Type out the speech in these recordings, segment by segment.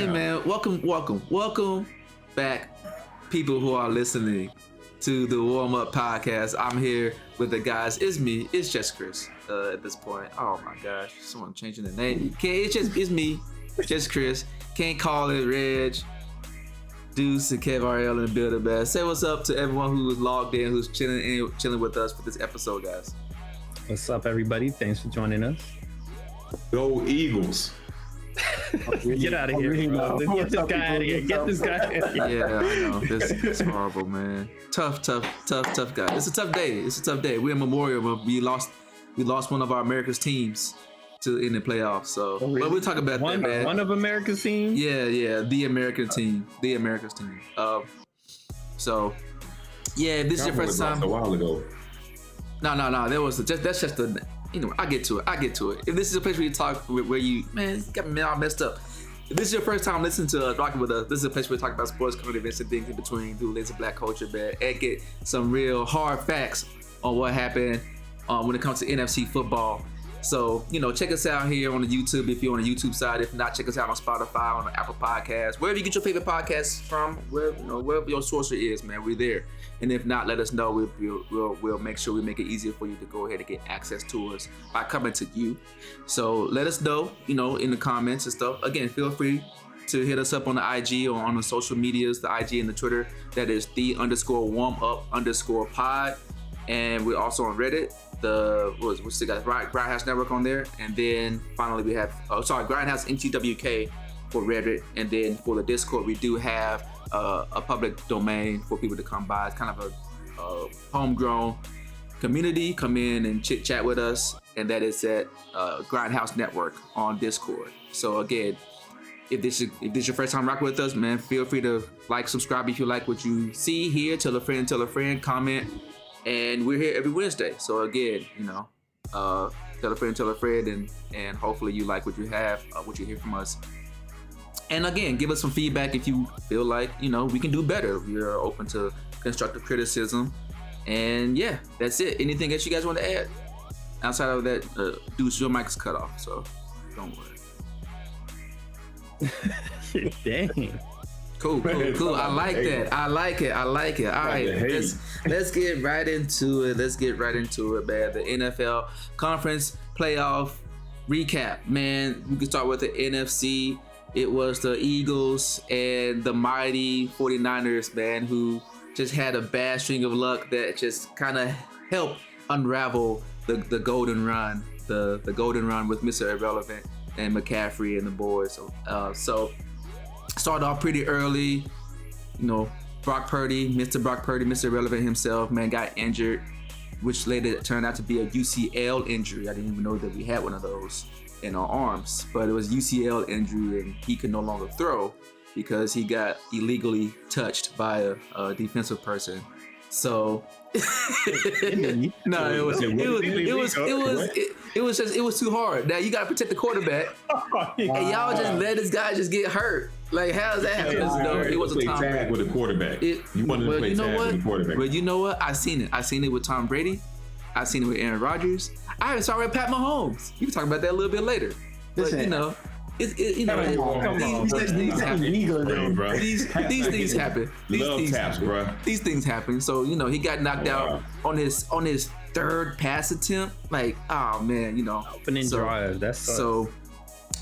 Hey man, welcome back, people who are listening to the Warmup podcast. I'm here with the guys. It's just Chris at this point. Oh my gosh, someone changing the name. It's me, just Chris. Can't call it Reg, Deuce, and Kev RL in the building, man. Say what's up to everyone who is logged in, who's chilling with us for this episode, guys. What's up, everybody? Thanks for joining us. Go Eagles. Get out of here, bro. Get this guy out of here. Get this guy out of here. Yeah, I know. This is horrible, man. Tough guy. It's a tough day. We're in Memorial, but we lost one of our America's teams in the playoffs. So, but we'll talk about that, man. One of America's teams? Yeah, the American team. The America's team. So, yeah, if this is your first time. A while ago. No. That's just the. I get to it. If this is a place where you talk, where you, man, got me all messed up. If this is your first time listening to us, rocking with us, this is a place where we talk about sports, current events, and things in between, do lazy black culture, man, and get some real hard facts on what happened when it comes to NFC football. So, check us out here on the YouTube if you're on the YouTube side. If not, check us out on Spotify, on the Apple Podcasts, wherever you get your favorite podcasts from, wherever your source is, man, we're there. And if not, let us know. We'll make sure we make it easier for you to go ahead and get access to us by coming to you. So let us know, in the comments and stuff. Again, feel free to hit us up on the IG or on the social medias, the IG and the Twitter. That is _warmup_pod. And we're also on Reddit. We still got Grindhouse Network on there. And then finally we have, Grindhouse NTWK for Reddit. And then for the Discord, we do have a public domain for people to come by. It's kind of a homegrown community. Come in and chit chat with us, and that is at Grindhouse Network on Discord. So again, if this is your first time rocking with us, man, feel free to like, subscribe if you like what you see here. Tell a friend, comment, and we're here every Wednesday. So again, tell a friend, and hopefully you like what you have, what you hear from us. And again, give us some feedback if you feel like, we can do better. We are open to constructive criticism. And yeah, that's it. Anything else you guys want to add? Outside of that, Deuce, your mic is cut off, so don't worry. Dang. Cool. I like that. I like it. All right, let's get right into it. Man. The NFL conference playoff recap. Man, we can start with the NFC. It was the Eagles and the mighty 49ers, man, who just had a bad string of luck that just kind of helped unravel the golden run, the golden run with Mr. Irrelevant and McCaffrey and the boys. So started off pretty early, Brock Purdy, Mr. Irrelevant himself, man, got injured, which later turned out to be a UCL injury. I didn't even know that we had one of those in our arms, but it was UCL injury, and he could no longer throw because he got illegally touched by a defensive person. So no, it was too hard. Now you gotta protect the quarterback, and y'all just let this guy just get hurt. Like, how's that happen? It was a tag with a quarterback. You wanted to play tag with a quarterback. But you know what? I seen it with Tom Brady. I've seen it with Aaron Rodgers. I even saw it with Pat Mahomes. You can talk about that a little bit later. But these things happen. These things happen. So he got knocked out on his third pass attempt. Like, oh man, opening drive. That's so.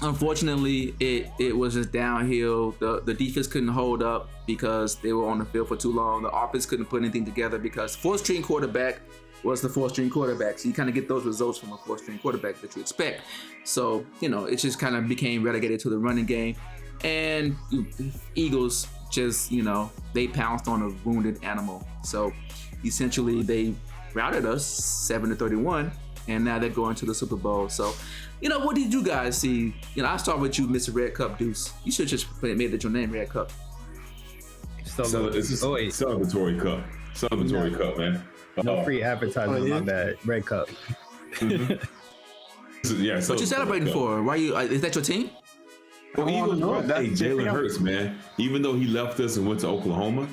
Unfortunately, it was just downhill. The defense couldn't hold up because they were on the field for too long. The offense couldn't put anything together because fourth-string quarterback was the fourth-string quarterback. So you kind of get those results from a fourth-string quarterback that you expect. So, it just kind of became relegated to the running game. And Eagles just, they pounced on a wounded animal. So essentially they routed us 7-31, and now they're going to the Super Bowl. So, what did you guys see? I'll start with you, Mr. Red Cup Deuce. You should just made that your name, Red Cup. So it's a celebratory cup. Cup, man. No free advertising, my bad. Red Cup. Mm-hmm. Yeah. What you celebrating for? Why you? Is that your team? Well, Eagles, Jalen Hurts, man. Even though he left us and went to Oklahoma,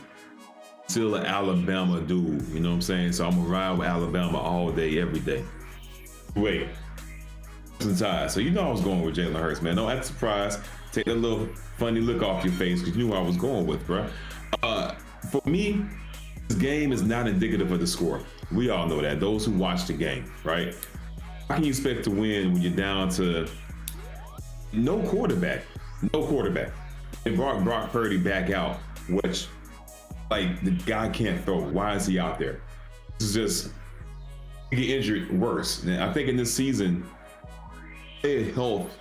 still an Alabama dude. You know what I'm saying? So I'm gonna ride with Alabama all day, every day. Wait. So I was going with Jalen Hurts, man. No, that's a surprise. Take that little funny look off your face because you knew where I was going with, bro. For me, this game is not indicative of the score. We all know that. Those who watch the game, right? How can you expect to win when you're down to no quarterback? No quarterback. They brought Brock Purdy back out, which, like, the guy can't throw. Why is he out there? This is just, he get injured worse. And I think in this season, his health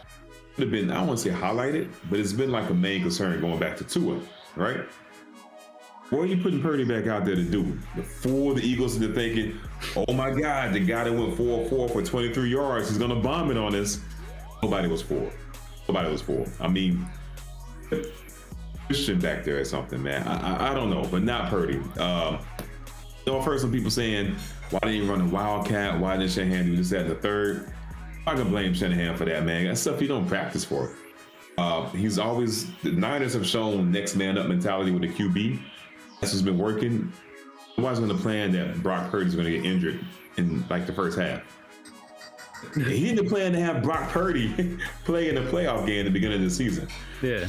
could have been, I don't want to say highlighted, but it's been like a main concern going back to Tua, right? What are you putting Purdy back out there to do? Before the Eagles are thinking, oh my God, the guy that went 4-4 for 23 yards is going to bomb it on us. Nobody was for. Nobody was for. I mean, Christian back there or something, man. I don't know, but not Purdy. I've heard some people saying, why didn't you run a Wildcat? Why didn't Shanahan do this, that, and the third? I can blame Shanahan for that, man. That's stuff he don't practice for. He's always, the Niners have shown next man up mentality with the QB. That's what's been working. Nobody's going to plan that Brock Purdy's going to get injured in like the first half. He didn't plan to have Brock Purdy play in a playoff game at the beginning of the season. Yeah.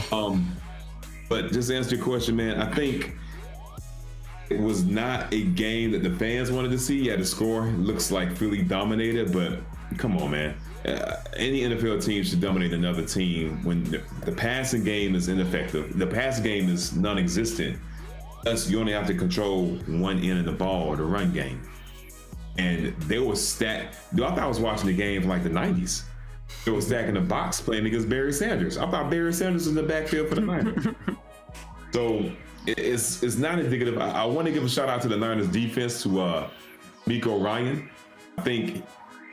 But just to answer your question, man, I think it was not a game that the fans wanted to see. Yeah, the score looks like Philly dominated, but come on, man. Any NFL team should dominate another team when the passing game is ineffective. The passing game is non-existent. Thus, you only have to control one end of the ball, the run game. And they were stacked. I thought I was watching the game from like the 90s. They were stacking the box playing against Barry Sanders. I thought Barry Sanders was in the backfield for the Niners. So it's not indicative. I want to give a shout out to the Niners defense, to Miko Ryan. I think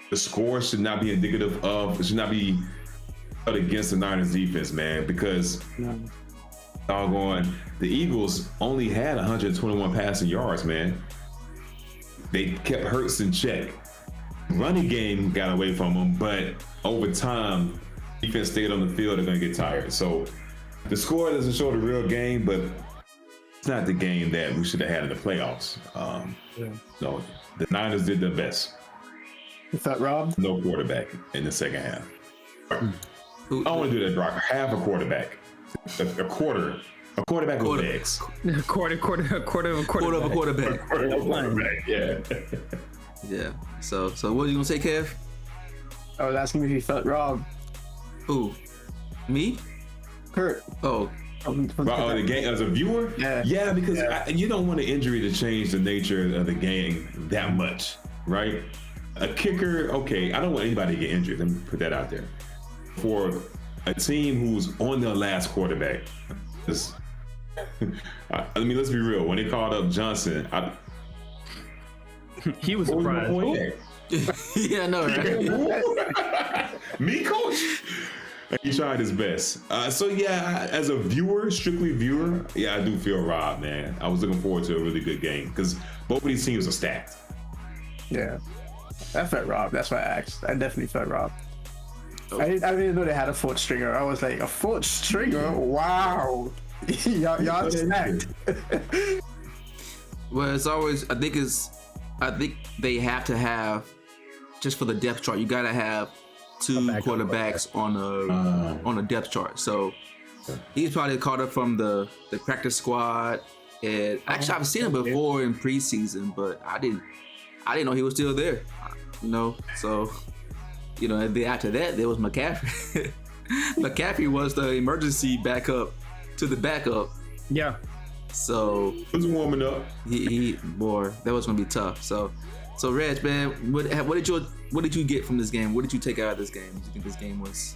the score should not be indicative of, it should not be against the Niners defense, man, because doggone, the Eagles only had 121 passing yards, man. They kept Hurts in check. Running game got away from them, but over time, defense stayed on the field, they're gonna get tired. So the score doesn't show the real game, but it's not the game that we should have had in the playoffs. So the Niners did their best. You thought, Rob? No quarterback in the second half. I don't want to do that, Brock. Half a quarterback. A quarterback with legs. A quarter of a quarterback. Yeah. Yeah. So what are you gonna say, Kev? I was asking if you felt Rob. Who? Me? Kurt. Oh. The game as a viewer? Yeah, because you don't want an injury to change the nature of the game that much, right? A kicker, okay, I don't want anybody to get injured. Let me put that out there. For a team who's on their last quarterback, I mean, let's be real. When they called up Johnson, he was surprised. Yeah, I know, right? Me, coach? He tried his best. So yeah, as a viewer, strictly viewer, yeah, I do feel Rob, man. I was looking forward to a really good game because both of these teams are stacked. Yeah, I felt Rob. That's why I asked. I definitely felt Rob. I didn't know they had a fourth stringer. I was like, a fourth stringer? Wow. y'all stacked. Well, it's always, I think they have to have, just for the depth chart, you gotta have two quarterbacks on a depth chart. So he's probably caught up from the practice squad. And actually, I've seen him before in preseason, but I didn't know he was still there. So and then after that, there was McCaffrey. McCaffrey was the emergency backup to the backup. Yeah. So he was warming up. Boy, that was gonna be tough. So Reg, man, what did you get from this game? What did you take out of this game? Did you think this game was?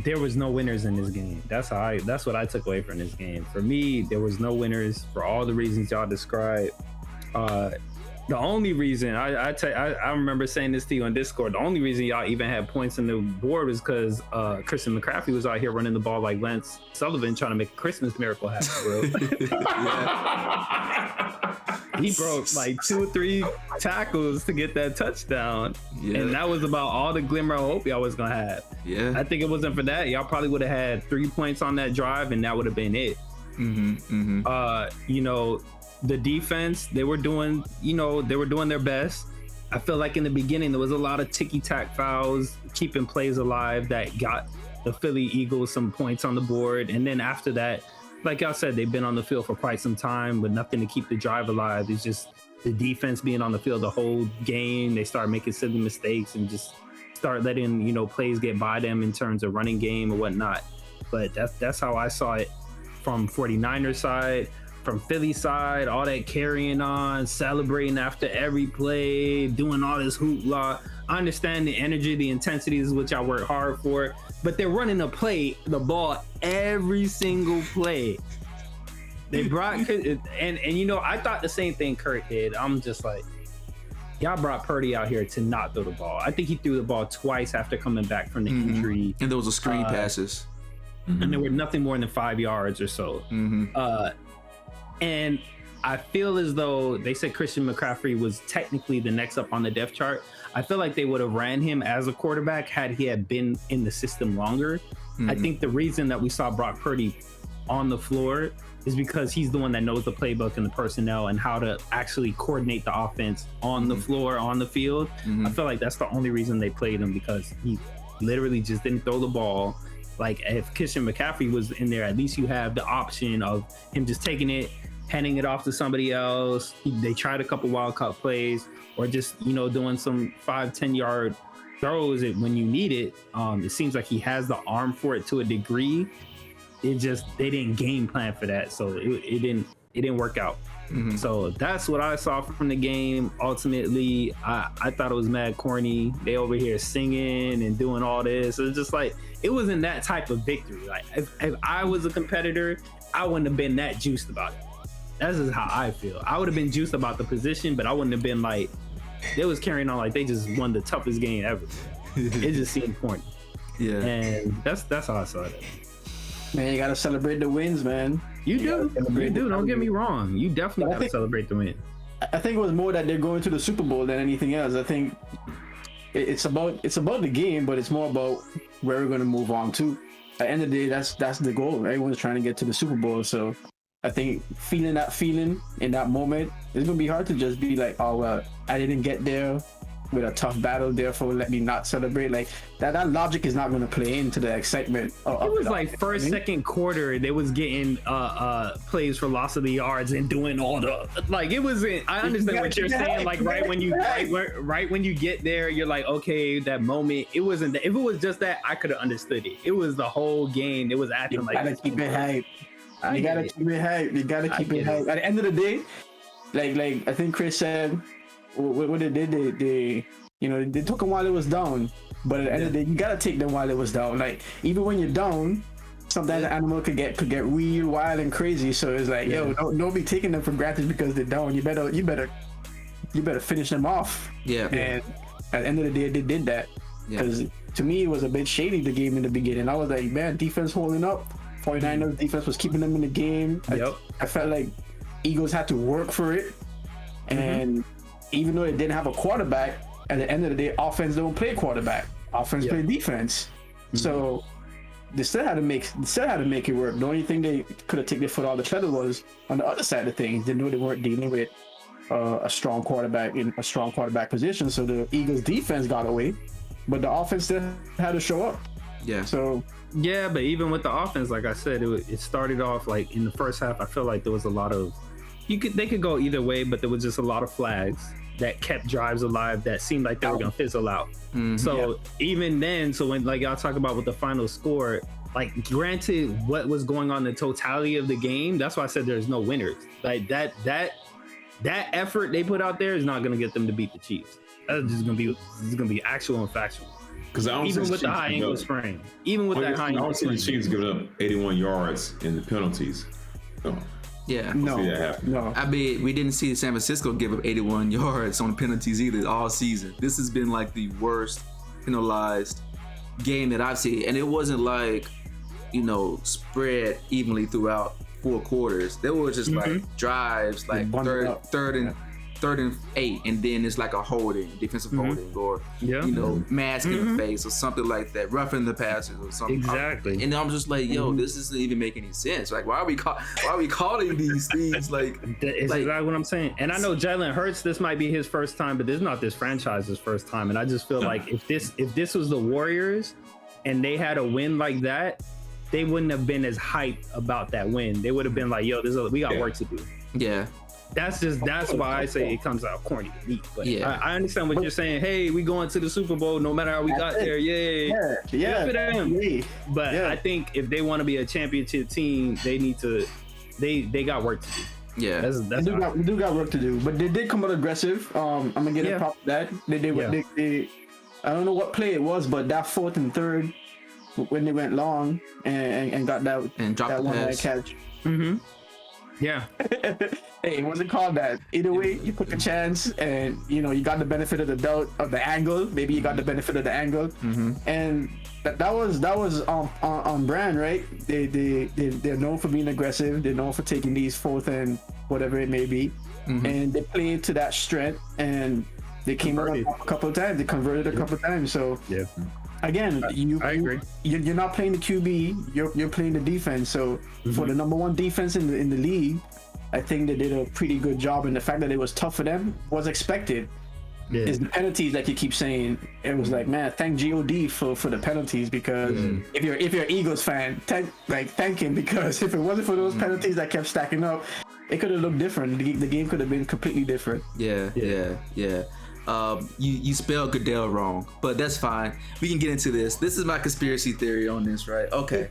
There was no winners in this game. That's what I took away from this game. For me, there was no winners for all the reasons y'all described. The only reason I remember saying this to you on Discord, the only reason y'all even had points on the board was because Christian McCaffrey was out here running the ball like Lance Sullivan trying to make a Christmas miracle happen, bro. He broke like 2 or 3 tackles to get that touchdown. Yeah. And that was about all the glimmer of hope y'all was gonna have. Yeah. I think it wasn't for that, y'all probably would have had 3 points on that drive and that would have been it. The defense, they were doing their best. I feel like in the beginning there was a lot of ticky-tack fouls, keeping plays alive that got the Philly Eagles some points on the board. And then after that, like y'all said, they've been on the field for quite some time, but nothing to keep the drive alive. It's just the defense being on the field the whole game. They start making silly mistakes and just start letting, you know, plays get by them in terms of running game or whatnot. But that's how I saw it from 49ers side. From Philly side, all that carrying on, celebrating after every play, doing all this hoopla. I understand the energy, the intensity is what y'all work hard for, but they're running the ball every single play. They brought and you know, I thought the same thing Kurt did. I'm just like, y'all brought Purdy out here to not throw the ball. I think he threw the ball twice after coming back from the injury, and those were screen passes, and there were nothing more than 5 yards or so. And I feel as though they said Christian McCaffrey was technically the next up on the depth chart. I feel like they would have ran him as a quarterback had he had been in the system longer. I think the reason that we saw Brock Purdy on the floor is because he's the one that knows the playbook and the personnel and how to actually coordinate the offense on the floor, on the field. I feel like that's the only reason they played him, because he literally just didn't throw the ball. Like, if Christian McCaffrey was in there, at least you have the option of him just taking it, handing it off to somebody else. They tried a couple wild cut plays, or just, you know, doing some 5-10 yard throws when you need it. It seems like he has the arm for it to a degree. They didn't game plan for that, so it didn't work out. So that's what I saw from the game. Ultimately, I thought it was mad corny. They over here singing and doing all this. It's just like, it wasn't that type of victory. Like, if I was a competitor, I wouldn't have been that juiced about it. That's just how I feel. I would have been juiced about the position, but I wouldn't have been like, they was carrying on like they just won the toughest game ever. It just seemed corny. Yeah. And that's how I saw it. Man, you gotta celebrate the wins, man. You do. Don't get me wrong. You definitely gotta celebrate the win. I think it was more that they're going to the Super Bowl than anything else. I think it's about the game, but it's more about where we're gonna move on to. At the end of the day, that's the goal. Everyone's trying to get to the Super Bowl, so I think feeling that feeling in that moment, it's gonna be hard to just be like, oh well, I didn't get there with a tough battle, therefore let me not celebrate. Like that logic is not gonna play into the excitement. It was like second quarter, they was getting plays for loss of the yards and doing all the, like, it wasn't. I understand what you're saying. Like right when you get there, you're like, okay, that moment. It wasn't. If it was just that, I could have understood it. It was the whole game. It was acting like. Gotta keep it hype. You gotta keep it hype. You gotta keep it hype. At the end of the day, like I think Chris said, what they did, they you know, they took them while it was down. But at the end of the day, you gotta take them while it was down. Like, even when you're down, sometimes the animal could get real wild and crazy. So it's like, yo, don't be taking them for granted because they're down. You better finish them off. Yeah. And at the end of the day, they did that. Because to me, it was a bit shady, the game in the beginning. I was like, man, defense holding up. 49ers defense was keeping them in the game. I felt like Eagles had to work for it. And even though they didn't have a quarterback, at the end of the day, offense don't play quarterback. Offense play defense. So they still had to make it work. The only thing they could have taken their foot off the pedal was on the other side of things. They knew they weren't dealing with a strong quarterback in a strong quarterback position. So the Eagles defense got away, but the offense still had to show up. Yeah. So. Yeah, but even with the offense, like I said, it started off like in the first half. I feel like there was a lot of they could go either way, but there was just a lot of flags that kept drives alive that seemed like they were gonna fizzle out. So even then, so when like y'all talk about with the final score, like granted what was going on in the totality of the game, that's why I said there's no winners. Like that effort they put out there is not gonna get them to beat the Chiefs. That's just gonna be actual and factual. Because I don't even with the high ankle sprain, even with that high ankle sprain, I don't see the Chiefs giving up 81 yards in the penalties. No. I mean, we didn't see San Francisco give up 81 yards on penalties either all season. This has been like the worst penalized game that I've seen, and it wasn't like, you know, spread evenly throughout 4 quarters. There were just like drives, like third and 8, and then it's like a holding, defensive holding, or you know, mask in the face or something like that, roughing the passes or something. Exactly. And I'm just like, yo, this doesn't even make any sense. Like, why are we calling these things like? It's like, exactly what I'm saying. And I know Jalen Hurts, this might be his first time, but this is not this franchise's first time. And I just feel like if this was the Warriors, and they had a win like that, they wouldn't have been as hyped about that win. They would have been like, yo, we got work to do. Yeah. That's why I say it comes out corny to me. But Yeah. I understand what you're saying. Hey, we going to the Super Bowl no matter how we got there. Yay. Yeah. Good for them. Yeah. But I think if they want to be a championship team, they need to they got work to do. Yeah. That's We do got work to do, but they did come out aggressive. I'm gonna get a prop for that. They I don't know what play it was, but that 4th and 3rd when they went long and got that and dropped that the one pass. catch. Mm-hmm. Yeah. Hey, it wasn't called that. Either way, you took a chance, and you got the benefit of the doubt of the angle. Maybe you got the benefit of the angle, and that was on brand, right? They're known for being aggressive. They're known for taking these 4th and whatever it may be, and they played to that strength, and they came out a couple of times. They converted a couple of times. So yeah. Again, I agree. You're not playing the QB. You're playing the defense. So for the number 1 defense in the league, I think they did a pretty good job. And the fact that it was tough for them was expected. Yeah. Is the penalties that you keep saying. It was like, man, thank God for the penalties, because if you're an Eagles fan, thank him, because if it wasn't for those penalties that kept stacking up, it could have looked different. The game could have been completely different. Yeah. You spelled Goodell wrong, but that's fine. We can get into this. This is my conspiracy theory on this, right? Okay.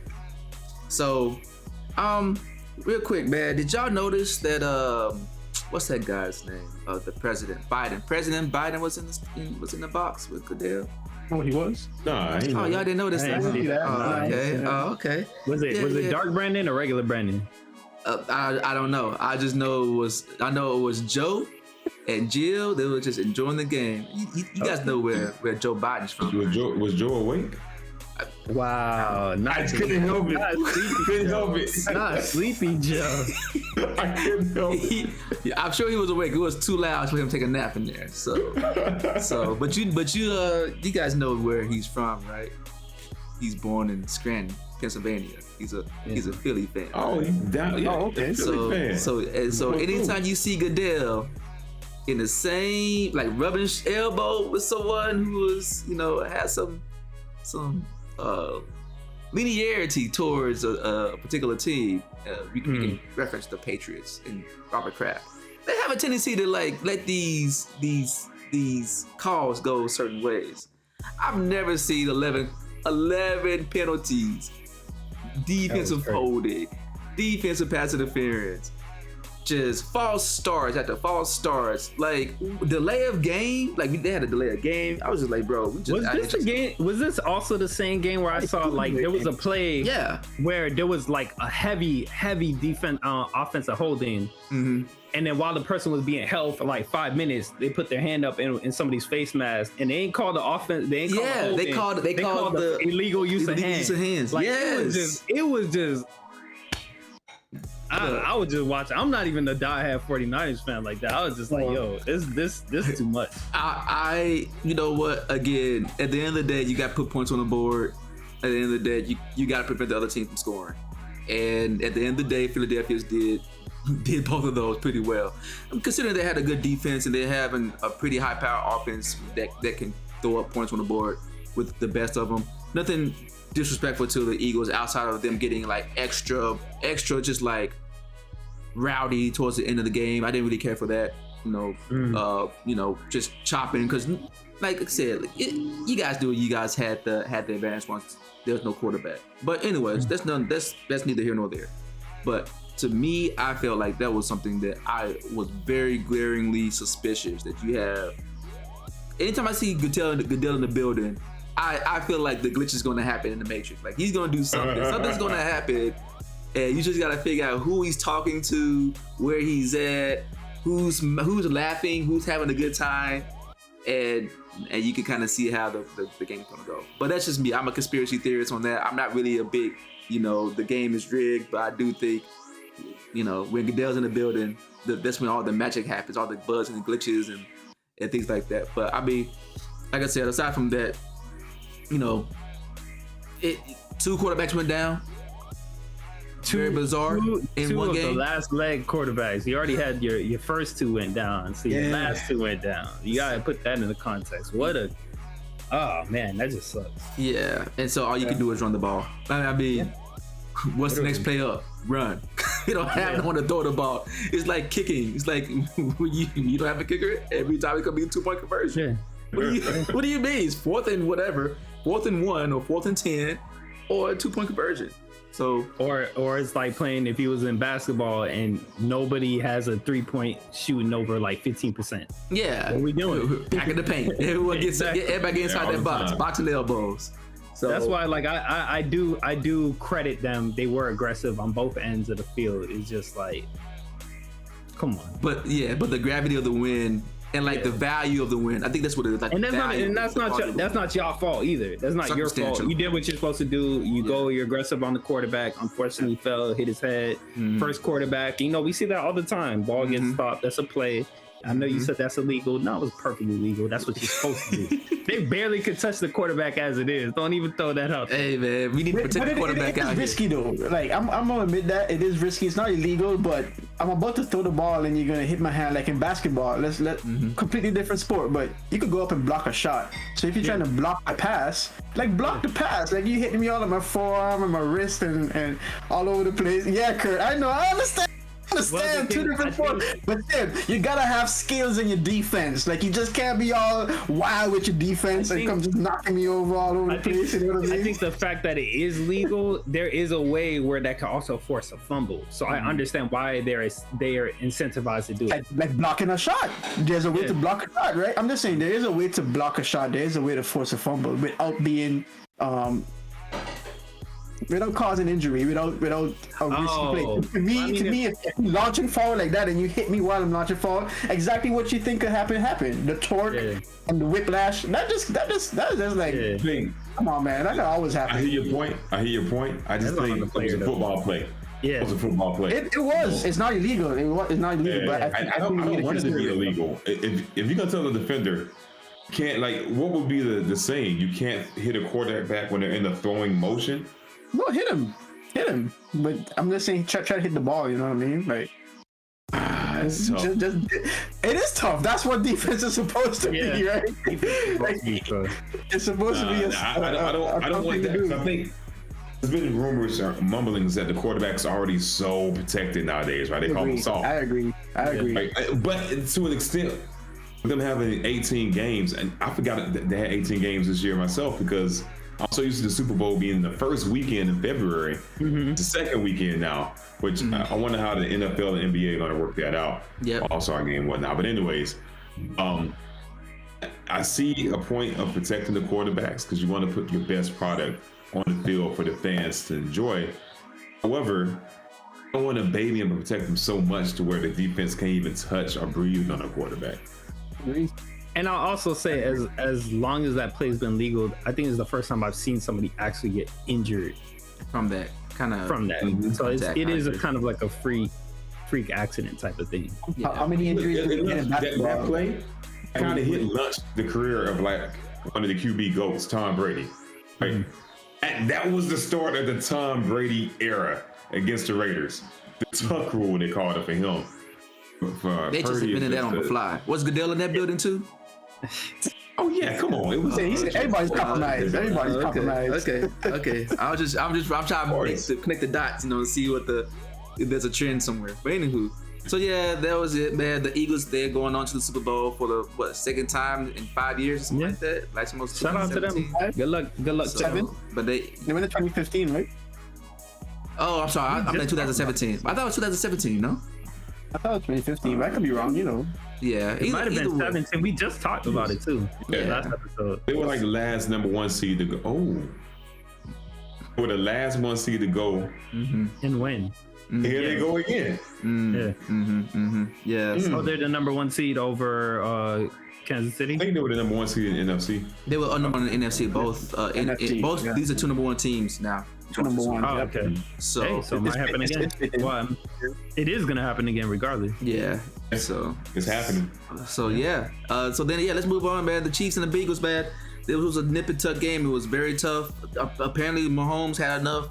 So, real quick, man, did y'all notice that what's that guy's name? The President Biden was in the box with Goodell. Oh, he was? No, I ain't Oh, y'all didn't notice I that? didn't see that. Okay. Oh, okay. Was it Dark Brandon or regular Brandon? I don't know. I just know it was Joe and Jill. They were just enjoying the game. You guys know where Joe Biden's from. Was Joe awake? Wow, I couldn't help it. Not Sleepy Joe. I couldn't help it. I'm sure he was awake. It was too loud for him to take a nap in there. But you guys know where he's from, right? He's born in Scranton, Pennsylvania. He's a Philly fan. Oh, okay. So anytime you see Goodell in the same, like, rubbing elbow with someone who was, has some linearity towards a particular team, we can reference the Patriots and Robert Kraft. They have a tendency to let these calls go certain ways. I've never seen 11 penalties, defensive holding, defensive pass interference, just false starts after false starts, like delay of game. Like they had a delay of game. I was just like, bro, was this also the same game where I saw like there was a play where there was like a heavy defense offensive holding, and then while the person was being held for like 5 minutes, they put their hand up in somebody's face mask, and they ain't called the offense. They ain't called the they called the illegal use of hands. Like, it was just. I was just watching. I'm not even a diehard 49ers fan like that. I was just like, yo, this too much. You know what? Again, at the end of the day, you got to put points on the board. At the end of the day, you got to prevent the other team from scoring. And at the end of the day, Philadelphia's did both of those pretty well. Considering they had a good defense and they're having a pretty high power offense that can throw up points on the board with the best of them. Nothing disrespectful to the Eagles outside of them getting like extra just like rowdy towards the end of the game. I didn't really care for that, just chopping, because like I said, you guys do what you guys had the advantage once there was no quarterback. But anyways, that's neither here nor there. But to me, I felt like that was something that I was very glaringly suspicious that you have. Anytime I see Goodell in the building, I feel like the glitch is going to happen in the Matrix. Like he's going to do something. Something's going to happen, and you just got to figure out who he's talking to, where he's at, who's laughing, who's having a good time, and you can kind of see how the game's going to go. But that's just me. I'm a conspiracy theorist on that. I'm not really a big, the game is rigged, but I do think, when Goodell's in the building, that's when all the magic happens, all the bugs and the glitches and things like that. But I mean, like I said, aside from that, 2 quarterbacks went down. Very bizarre. In one game. The last leg quarterbacks. You already had your first 2 went down. So your last 2 went down. You gotta put that in the context. What a Oh man, that just sucks. Yeah, and so all you can do is run the ball. I mean, what's the next play up? Run. You don't have no one to throw the ball. It's like kicking. It's like when you don't have a kicker every time it could be a 2-point conversion. Yeah. What do you mean? It's 4th and whatever, 4th and 1 or 4th and 10, or a 2-point conversion. So or it's like playing if he was in basketball and nobody has a 3-point shooting over like 15%. yeah, What we doing? back in the paint. Everyone gets everybody gets inside all that the box, time. boxing elbows. So That's why, like, I do credit them. They were aggressive on both ends of the field. It's just like, come on. But the gravity of the win and like the value of the win, I think that's what it is. Like, And that's not y'all fault either. That's not your fault. Circumstantial. You did what you're supposed to do. You're aggressive on the quarterback. Unfortunately, fell, hit his head. First quarterback. You know, we see that all the time. Ball gets stopped. That's a play. I know you said that's illegal. No, it was perfectly legal. That's what you're supposed to do. They barely could touch the quarterback as it is. Don't even throw that out. Hey man, we need to protect the quarterback out It's here. risky though. Like I'm gonna admit that it is risky. It's not illegal, but I'm about to throw the ball and you're gonna hit my hand like in basketball. Let's completely different sport, but you could go up and block a shot. So if you're trying to block a pass, like block the pass, like you hitting me all on my forearm and my wrist and all over the place. Yeah, Kurt, I know, I understand. Two different sports, but then you gotta have skills in your defense. Like you just can't be all wild with your defense and come just knocking me over all over the place. You know what I mean? I think the fact that it is legal, there is a way where that can also force a fumble. So I understand why they are incentivized to do it. Like blocking a shot. There's a way to block a shot, right? I'm just saying there is a way to block a shot. There is a way to force a fumble without being without causing injury, without a risky play. To me, if you're launching forward like that and you hit me while I'm launching forward, exactly what you think could happen. The torque and the whiplash. That's just like, come on, man. That could always happen. I hear your point. I just think it was a football play. Yeah, it was a football play. It was. It's not illegal. It's not illegal. But I don't want it to be illegal. If you're gonna tell the defender, can't, like, what would be the saying? You can't hit a quarterback when they're in the throwing motion. No, hit him. But I'm just saying, try to hit the ball. You know what I mean? Like, It's tough. It is tough. That's what defense is supposed to be, right? It's supposed to be. I don't want that. I think there's been rumors or mumblings that the quarterback's already so protected nowadays, right? They call them soft. I agree. Right? But to an extent, with them having 18 games, and I forgot that they had 18 games this year myself because I'm so used to the Super Bowl being the first weekend in February. It's the second weekend now, which I wonder how the NFL and NBA are going to work that out. Yeah. All-Star game and whatnot. But anyways, I see a point of protecting the quarterbacks because you want to put your best product on the field for the fans to enjoy. However, I don't want to baby them and protect them so much to where the defense can't even touch or breathe on a quarterback. And I'll also say, as long as that play's been legal, I think it's the first time I've seen somebody actually get injured from that. So it is a kind of like a freak accident type of thing. Yeah. How many injuries did you get in basketball? That play kind of launched the career of like one of the QB GOATs, Tom Brady. Right? And that was the start of the Tom Brady era against the Raiders. The tuck rule, they called it for him. They just invented that on the fly. Was Goodell in that building too? Oh yeah, come on. It was everybody's compromised. Everybody's compromised. Okay. I'm trying to connect the dots, and see if there's a trend somewhere. But anywho, so yeah, that was it, man. The Eagles, they're going on to the Super Bowl for the second time in 5 years or something like that. Like most. Shout out to them. Good luck. Seven. But they went in 2015, right? Oh, I'm sorry. I'm in 2017. I thought it was 2017. No. I thought it was 2015, but I could be wrong, Yeah, it might have been 17. We just talked about it too. Last episode. They were like the last number one seed to go. Oh, they were the last one seed to go. And win. Here they go again. Yeah. So they're the number one seed over Kansas City. I think they were the number one seed in NFC. They were number one in NFC. Both. Both. Yeah. These are 2 number 1 teams now. Number one. Oh, okay. So it might happen again. Well, it is gonna happen again regardless. Yeah. So it's happening. So yeah. So then let's move on, man. The Chiefs and the Bengals, man. It was a nip and tuck game. It was very tough. Apparently, Mahomes had enough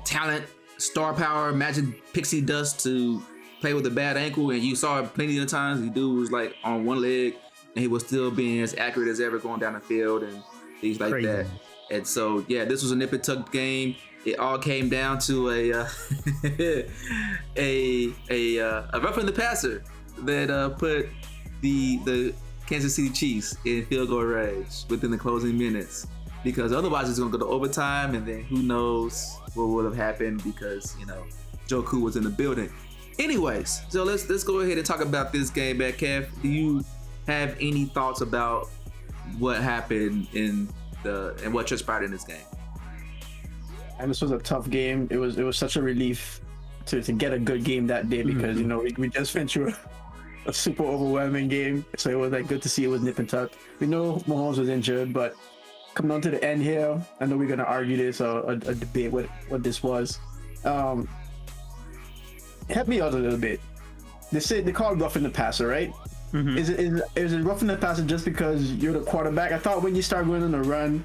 talent, star power, magic pixie dust to play with a bad ankle, and you saw it plenty of times. The dude was like on one leg, and he was still being as accurate as ever going down the field and things like Crazy. that. And so, yeah, this was a nip and tuck game. It all came down to a roughing the passer that put the Kansas City Chiefs in field goal range within the closing minutes, because otherwise it's gonna go to overtime, and then who knows what would have happened because Joe Cool was in the building. Anyways, so let's go ahead and talk about this game, Kev. Do you have any thoughts about what happened and what transpired in this game? And this was a tough game. It was such a relief to get a good game that day, because we just went through a super overwhelming game. So it was good to see it was nip and tuck. We know Mahomes was injured, but coming on to the end here, I know we're gonna argue this or debate what this was. Help me out a little bit. They call it roughing the passer, right? Mm-hmm. Is it roughing the passer just because you're the quarterback? I thought when you start going on a run,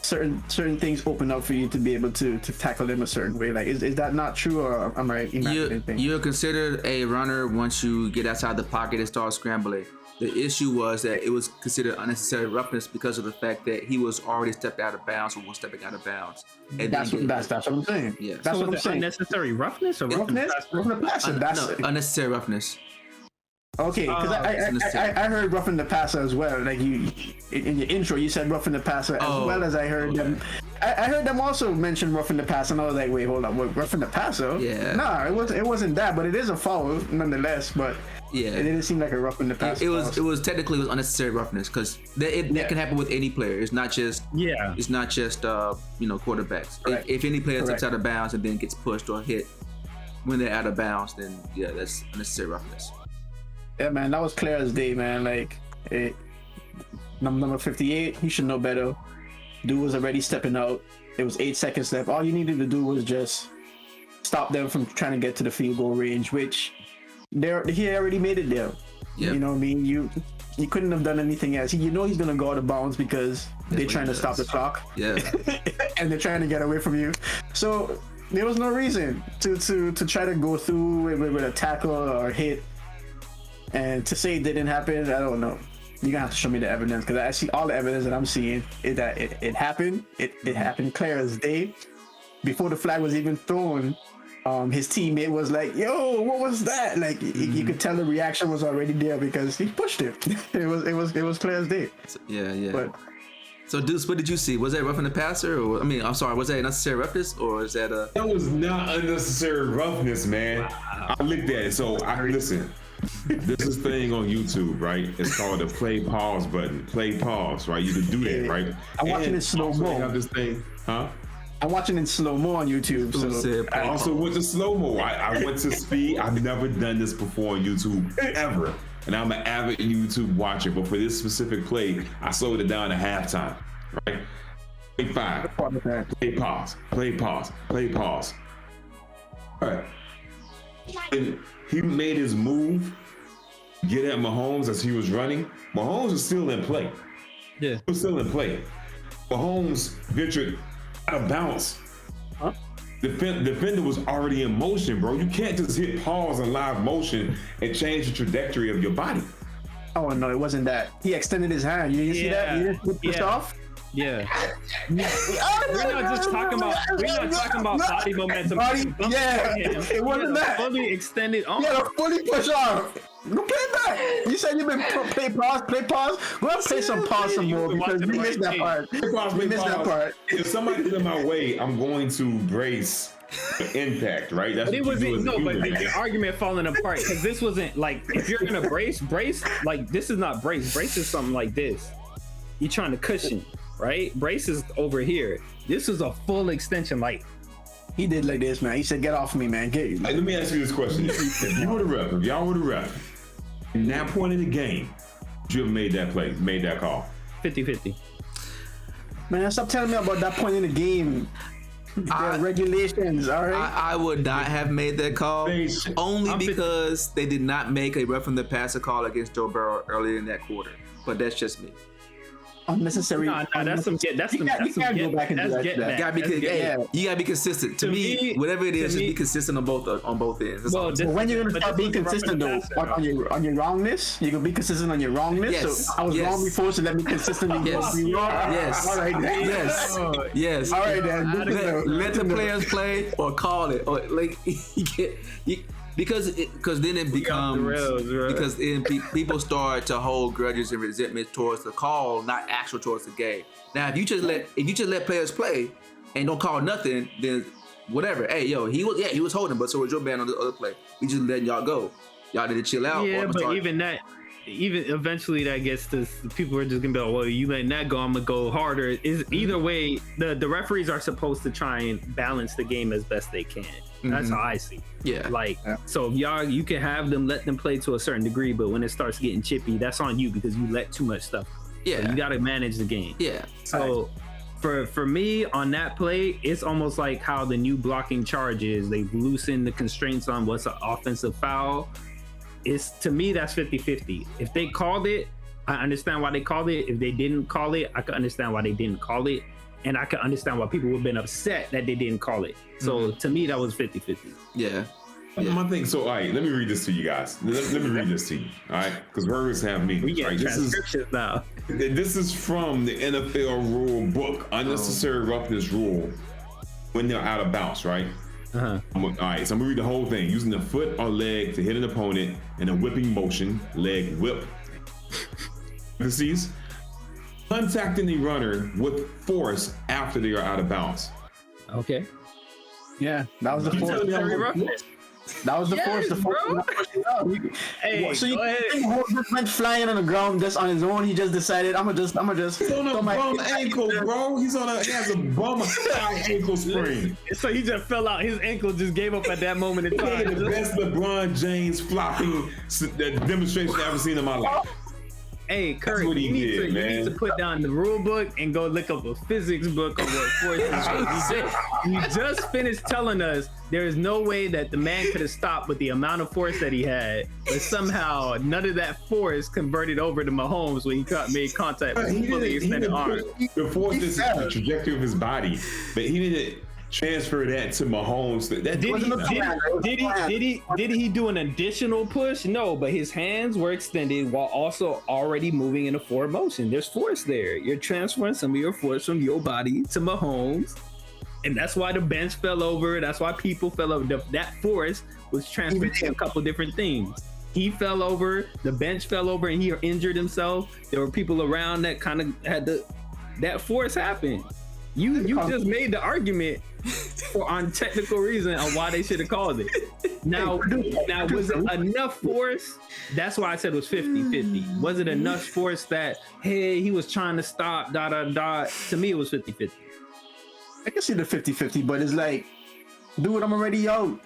certain things open up for you to be able to tackle them a certain way. Is that not true, or am I imagining anything? You're considered a runner once you get outside the pocket and start scrambling. The issue was that it was considered unnecessary roughness because of the fact that he was already stepped out of bounds or was stepping out of bounds. And that's what I'm saying. Yeah. That's so what I'm saying. Unnecessary roughness or roughness? Roughing the passer. No, unnecessary roughness. Okay, because I heard roughing the passer as well. Like you in your intro, you said roughing the passer as well as I heard them. I heard them also mention roughing the passer, and I was like, wait, hold on, roughing the passer? Yeah. Nah, it wasn't that, but it is a foul nonetheless. But yeah, it didn't seem like a roughing the passer. It was technically unnecessary roughness because that can happen with any player. It's not just quarterbacks. If any player steps out of bounds and then gets pushed or hit when they're out of bounds, then yeah, that's unnecessary roughness. Yeah, man, that was clear as day, man. Number 58, he should know better. Dude was already stepping out. It was 8 seconds left. All you needed to do was just stop them from trying to get to the field goal range, which he already made it there. Yep. You know what I mean? You couldn't have done anything else. He's gonna go out of bounds because they're trying to stop the clock. Yeah. And they're trying to get away from you. So there was no reason to try to go through with a tackle or a hit. And to say it didn't happen, I don't know. You're gonna have to show me the evidence, because I see all the evidence that I'm seeing is that it happened. It happened clear as day. Before the flag was even thrown, his teammate was like, "Yo, what was that?" Like you could tell the reaction was already there because he pushed it. It was clear as day. Yeah. But so, Deuce, what did you see? Was that roughing the passer, or I'm sorry, was that unnecessary roughness, or is that a? That was not unnecessary roughness, man. Wow. I looked at it. So listen. There's this thing on YouTube, right? It's called the play pause button. Play pause, right? You can do that, right? I'm watching it slow mo. Have this thing, huh? I'm watching it slow mo on YouTube. So I also went to slow mo. I went to speed. I've never done this before on YouTube ever, and I'm an avid YouTube watcher. But for this specific play, I slowed it down to halftime, right? Play 5. Play pause. Play pause. Play pause. All right. And he made his move, get at Mahomes as he was running. Mahomes was still in play. Yeah. He was still in play. Mahomes ventured out of bounds. Huh? Defender was already in motion, bro. You can't just hit pause in live motion and change the trajectory of your body. Oh no, it wasn't that. He extended his hand. You didn't see that? You didn't get pushed off? Yeah. We're not just talking about body momentum. It wasn't that. Fully extended arm. Yeah, fully push off. Go play back. You said you've been play pause. Go and play some pause some more, because you missed that part. You missed that part. If somebody's in my way, I'm going to brace the impact, right? That's but what your argument falling apart, because this wasn't like, if you're gonna brace, like this is not brace. Brace is something like this. You're trying to cushion, right? Brace is over here. This is a full extension, like he did like this, man. He said, "Get off me, man. Get you." Let me ask you this question: if you were the ref, if y'all were the ref, in that point in the game, would you have made that play, made that call? 50-50. Man, stop telling me about that point in the game. Regulations, all right? I would not have made that call, only because they did not make a roughing the passer call against Joe Burrow earlier in that quarter. But that's just me. unnecessary. No, that's some get. That's some. You can't go back and do that. Get You back. you gotta be consistent. To me, whatever it is, just be consistent on both ends. That's all. So when you're gonna start being consistent though, on your wrongness, you can be consistent on your wrongness. Yes, So I was wrong before, so let me consistently be wrong. Yes. All right then. Yes. All right then. Let the players play or call it, or like because then it becomes because then people start to hold grudges and resentment towards the call, not actual towards the game. Now, if you just let players play and don't call nothing, then whatever. Hey, yo, he was holding, but so was your man on the other play. We just letting y'all go. Y'all need to chill out. Yeah, but even eventually that gets to people are just gonna be like, well, you letting that go, I'm gonna go harder. Is either way, the referees are supposed to try and balance the game as best they can. That's how I see. Yeah. So you can have them, let them play to a certain degree, but when it starts getting chippy, that's on you because you let too much stuff. Yeah. So you got to manage the game. Yeah. So for me on that play, it's almost like how the new blocking charge is. They've loosened the constraints on what's an offensive foul. To me, that's 50-50. If they called it, I understand why they called it. If they didn't call it, I can understand why they didn't call it. And I can understand why people would have been upset that they didn't call it. So to me, that was 50-50. Yeah. My thing. So, all right, let me read this to you guys. Let me read this to you. All right, because words have meaning. We get right? transcriptions now. This is from the NFL rule book, unnecessary roughness rule when they're out of bounds, right? All right, so I'm gonna read the whole thing. Using the foot or leg to hit an opponent in a whipping motion, leg whip. Parentheses. Contacting the runner with force after they are out of bounds. Okay. Yeah, that was the force. That was the force. The force. Hey, so you go ahead. think Warmup went flying on the ground just on his own? He just decided, I'm gonna just. He's on a bum ankle, bro. He has a bum high ankle sprain. So he just fell out. His ankle just gave up at that moment in time. The best LeBron James flopping demonstration I've ever seen in my life. Hey, Kurt, you need to put down the rule book and go look up a physics book on what force is. You just finished telling us there is no way that the man could have stopped with the amount of force that he had, but somehow none of that force converted over to Mahomes when he made contact with his fully extended arm. The force is the trajectory of his body, but he didn't transfer that to Mahomes. Did he do an additional push? No, but his hands were extended while also already moving in a forward motion. There's force there. You're transferring some of your force from your body to Mahomes, and that's why the bench fell over. That's why people fell over. That force was transferred to a couple different things. He fell over, the bench fell over, and he injured himself. There were people around that kind of had that force happen. You just made the argument on technical reason on why they should have called it. Now was it enough force? That's why I said it was 50-50. Was it enough force that, hey, he was trying to stop, ... To me, it was 50-50. I can see the 50-50, but it's like, dude, I'm already out.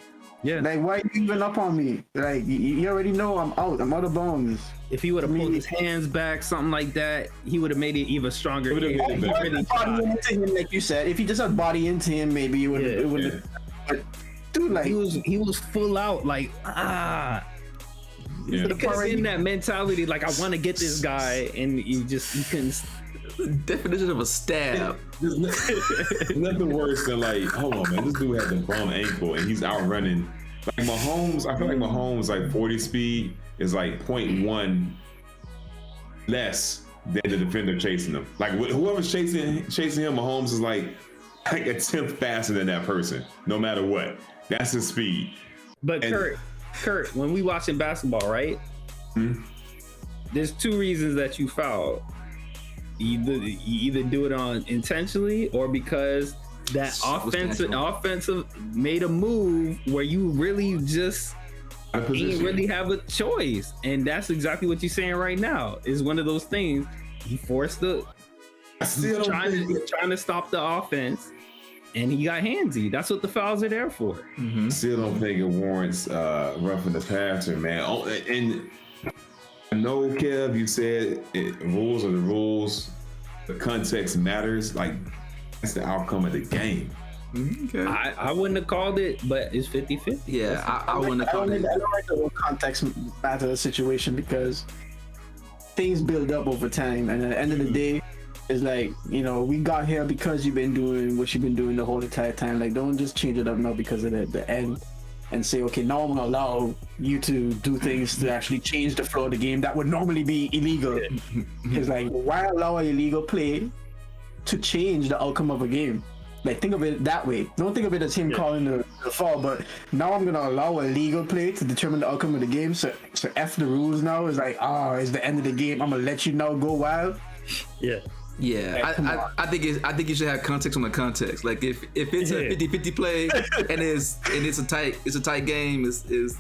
Yeah. Like, why are you even up on me? Like, you already know I'm out. I'm out of bones. If he would have pulled his hands back, something like that, he would have made it even stronger. Body into him, like you said. If he just had body into him, maybe it would have. But dude, like he was full out, like because in that mentality, like I want to get this guy, and you couldn't. Definition of a stab. There's nothing worse than like, hold on, man, this dude has a bum ankle and he's out running. Like Mahomes, I feel like Mahomes like 40 speed is like 0.1 less than the defender chasing him. Like whoever's chasing him, Mahomes is like a tenth faster than that person, no matter what. That's his speed. But Kurt, when we watching basketball, right? There's two reasons that you foul. You either do it on intentionally or because that offensive made a move where you really just ain't really have a choice, and that's exactly what you're saying right now. Is one of those things. He forced trying to stop the offense, and he got handsy. That's what the fouls are there for. I still don't think it warrants roughing the passer, man. And I know, Kev, you said rules are the rules. The context matters. Like, that's the outcome of the game. Okay. I wouldn't have called it, but it's 50-50. Yeah, I wouldn't have called it. I don't like the whole context matter situation because things build up over time, and at the end of the day, It's like, you know, we got here because you've been doing what you've been doing the whole entire time. Like, don't just change it up now because of the end and say, okay, now I'm gonna allow you to do things to actually change the flow of the game that would normally be illegal. It's like, why allow an illegal play to change the outcome of a game? Like, think of it that way. Don't think of it as him calling the foul, but now I'm gonna allow a legal play to determine the outcome of the game. So F the rules now. It's like, it's the end of the game. I'm gonna let you now go wild. Yeah. Yeah, I think you should have context on the context. Like if it's a 50-50 play and it's a tight game, is you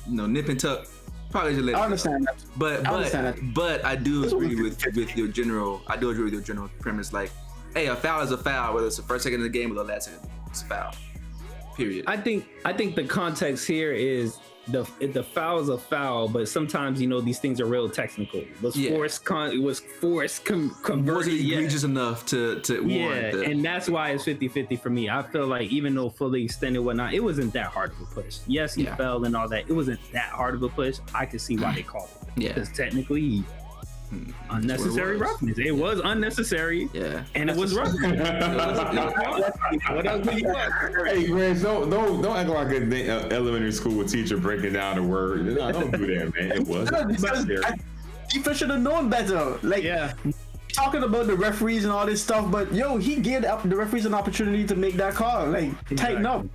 know, nip and tuck, probably should let I it understand go. that. But I do agree with your general premise. Like, hey, a foul is a foul, whether it's the first second of the game or the last second, it's a foul. Period. I think the context here is the foul is a foul, but sometimes, you know, these things are real technical. Was force converted? Wasn't egregious enough to warrant that. And that's why it's 50-50 for me. I feel like even though fully extended whatnot, it wasn't that hard of a push. Yes, he fell and all that. It wasn't that hard of a push. I could see why they called it. Because technically, unnecessary roughness. It was unnecessary. Yeah, and it was rough. What else do you want? Hey, Greg, don't act like an elementary school teacher breaking down a word. No, don't do that, man. It was unnecessary. People should have known better. Like, talking about the referees and all this stuff, but yo, he gave the referees an opportunity to make that call. Like, tighten up.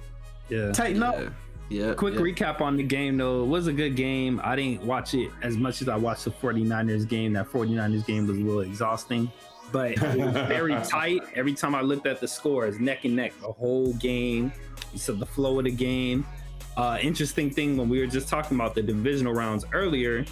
Yeah, tighten up. Yeah. Quick recap on the game, though. It was a good game. I didn't watch it as much as I watched the 49ers game. That 49ers game was a little exhausting, but it was very tight. Every time I looked at the scores, neck and neck the whole game. So the flow of the game. Interesting thing, when we were just talking about the divisional rounds earlier,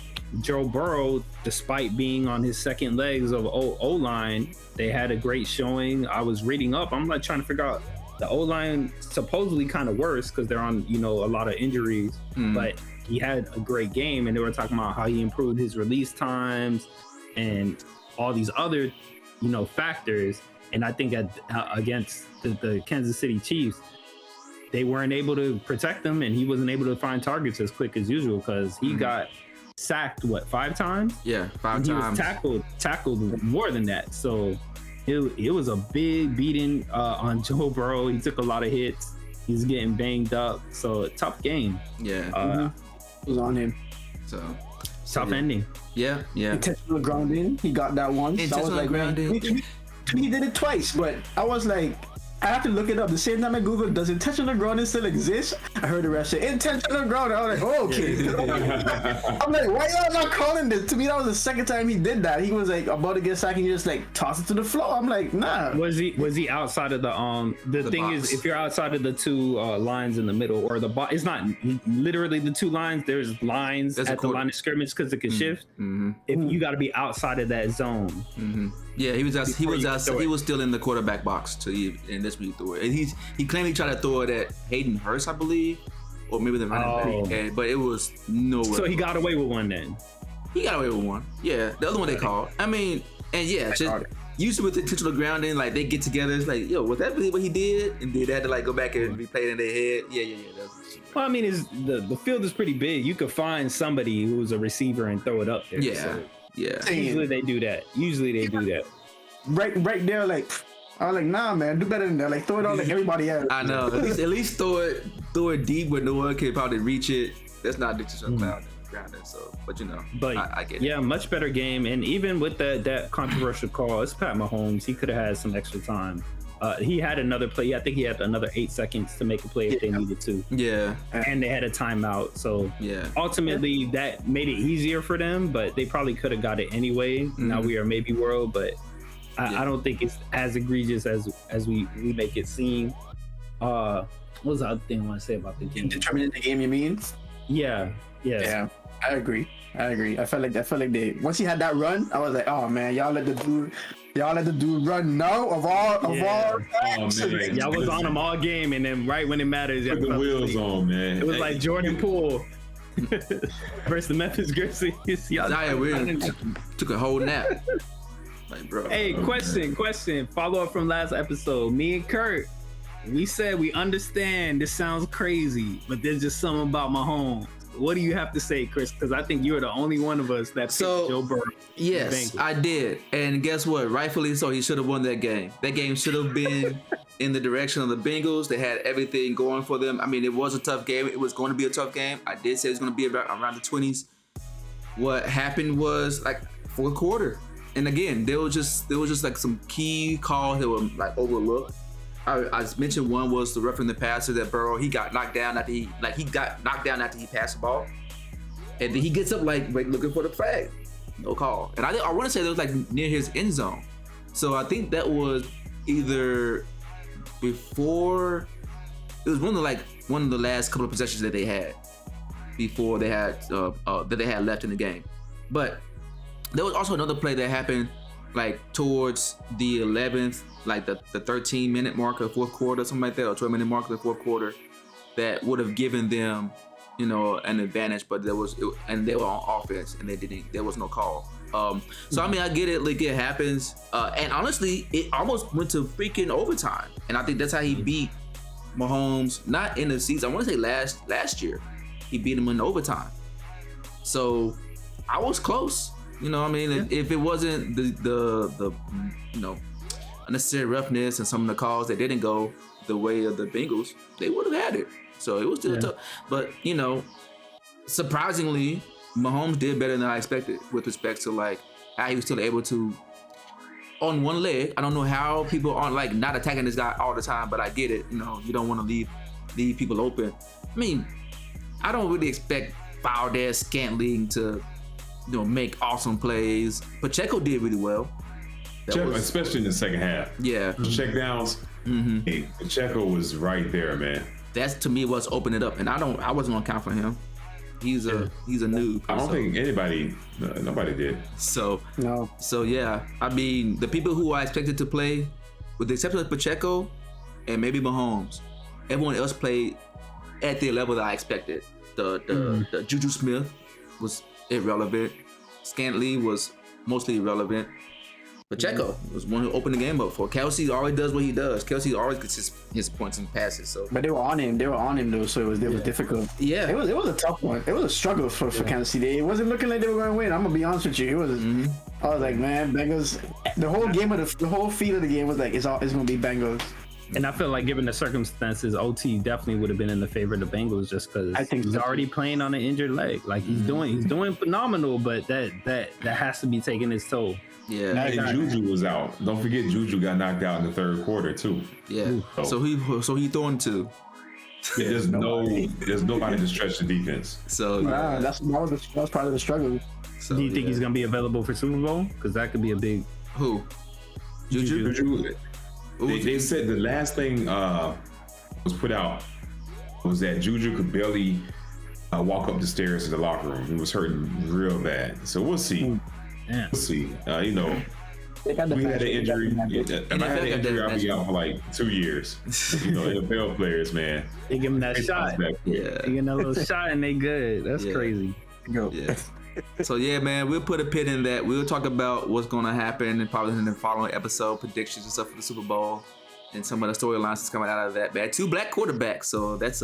Joe Burrow, despite being on his second legs of O-line, they had a great showing. I was reading up. I'm like trying to figure out, the O-line supposedly kind of worse because they're on, you know, a lot of injuries, but he had a great game, and they were talking about how he improved his release times and all these other, you know, factors. And I think against the Kansas City Chiefs, they weren't able to protect him, and he wasn't able to find targets as quick as usual because he got sacked 5 times? Yeah, 5 times. He was tackled more than that. So it was a big beating on Joe Burrow. He took a lot of hits. He's getting banged up. So tough game. Yeah. It was on him. So tough ending. Yeah. Intentional grounding. He got that once. Intentional grounding. He did it twice, but I was like, I have to look it up. The same time I Googled, does intentional grounding still exist? I heard the rest say intentional grounding. I was like, oh, okay. I'm like, why y'all not calling this? To me, that was the second time he did that. He was like about to get sacked and he just like toss it to the floor. I'm like, nah. Was he outside of the thing box. Is, if you're outside of the two lines in the middle or the box, it's not literally the two lines. There's lines at the line of scrimmage because it can shift. If you got to be outside of that zone. Yeah, he was still in the quarterback box and this when he threw it. And he claimed he tried to throw it at Hayden Hurst, I believe, or maybe the running back. But it was nowhere. So he got away with one then. He got away with one. Yeah, the other one they called. I mean, and yeah, just usually with intentional grounding, like they get together. It's like, yo, was that really what he did? And they had to like go back and replay it in their head. Yeah. Well, I mean, the field is pretty big. You could find somebody who's a receiver and throw it up there. Yeah. So. Yeah. Usually they do that. Right there, like I was like, nah, man, do better than that. Like throw it on like everybody else. I know. At least throw it deep where no one can probably reach it. That's not intentional grounding. So, but you know, I get it. Yeah, much better game. And even with that controversial call, it's Pat Mahomes. He could have had some extra time. He had another play. I think he had another 8 seconds to make a play if they needed to. Yeah. And they had a timeout. So ultimately that made it easier for them, but they probably could have got it anyway. Now we are maybe world, but I don't think it's as egregious as we make it seem. What was the other thing I want to say about the game? Determining the game, you mean? Yeah. Yes. Yeah. I agree. I felt like they once he had that run, I was like, oh man, y'all let the dude run now of all times. Oh, man. Y'all was on him all game, and then right when it matters, put the wheels on, man. It was like Jordan Poole versus the Memphis Grizzlies. Y'all took a whole nap. Like, bro. Hey, question. Follow up from last episode. Me and Kurt, we said we understand this sounds crazy, but there's just something about Mahomes. What do you have to say, Chris? Because I think you're the only one of us that picked Joe Burrow. Yes, I did. And guess what? Rightfully so, he should have won that game. That game should have been in the direction of the Bengals. They had everything going for them. I mean, it was a tough game. It was going to be a tough game. I did say it was going to be around the 20s. What happened was like fourth quarter. And again, there was just like some key calls that were like overlooked. I mentioned one was the roughing the passer that Burrow, he got knocked down after he passed the ball. And then he gets up like looking for the flag. No call. And I want to say that was like near his end zone. So I think that was either before, it was one of the last couple of possessions that they had before they had that they had left in the game. But there was also another play that happened like towards the 11th, like the 13-minute mark of the fourth quarter, something like that, or 12-minute mark of the fourth quarter, that would have given them, you know, an advantage. But and they were on offense, and there was no call. So I mean, I get it, like it happens. And honestly, it almost went to freaking overtime, and I think that's how he beat Mahomes. Not in the season. I want to say last year, he beat him in overtime. So I was close. You know, I mean, if it wasn't the you know, unnecessary roughness and some of the calls that didn't go the way of the Bengals, they would have had it. So it was still tough. But, you know, surprisingly, Mahomes did better than I expected with respect to like how he was still able to, on one leg. I don't know how people aren't like not attacking this guy all the time, but I get it. You know, you don't want to leave people open. I mean, I don't really expect Valdez-Scantling to, you know, make awesome plays. Pacheco did really well. Especially in the second half. Yeah. Check downs. Hey, Pacheco was right there, man. That's to me what's opened it up, and I wasn't gonna count for him. He's a noob. I don't think nobody did. So No. So yeah, I mean, the people who I expected to play, with the exception of Pacheco and maybe Mahomes, everyone else played at the level that I expected. The Juju Smith was irrelevant. Scantley was mostly irrelevant. Pacheco was one who opened the game up for. Kelsey always does what he does. Kelsey always gets his points and passes. So, but they were on him though, so it was difficult. Yeah, it was a tough one. It was a struggle for Kansas City. It wasn't looking like they were going to win. I'm gonna be honest with you. It was. I was like, man, Bengals. The whole game the whole feel of the game was like, it's gonna be Bengals. And I feel like, given the circumstances, OT definitely would have been in the favor of the Bengals, just because I think he's already playing on an injured leg. Like he's doing phenomenal, but that has to be taking its toll. Yeah. And Juju was out. Don't forget, Juju got knocked out in the third quarter too. Yeah. So he throwing two. Yeah, there's nobody to stretch the defense. So that was part of the struggle. So, do you think he's gonna be available for Super Bowl? Because that could be a big. Who? Juju. They said the last thing was put out was that Juju could barely walk up the stairs to the locker room. He was hurting real bad. So we'll see. Yeah. We'll see. You know, we had an injury. If I had an injury, I'll be out for like 2 years. You know, NFL players, man. They give him that shot. Yeah. They give him that little shot and they good. That's crazy. Go. Yeah. So yeah, man, we'll put a pin in that. We'll talk about what's going to happen and probably in the following episode, predictions and stuff for the Super Bowl and some of the storylines that's coming out of that. Man, 2 black quarterbacks, so that's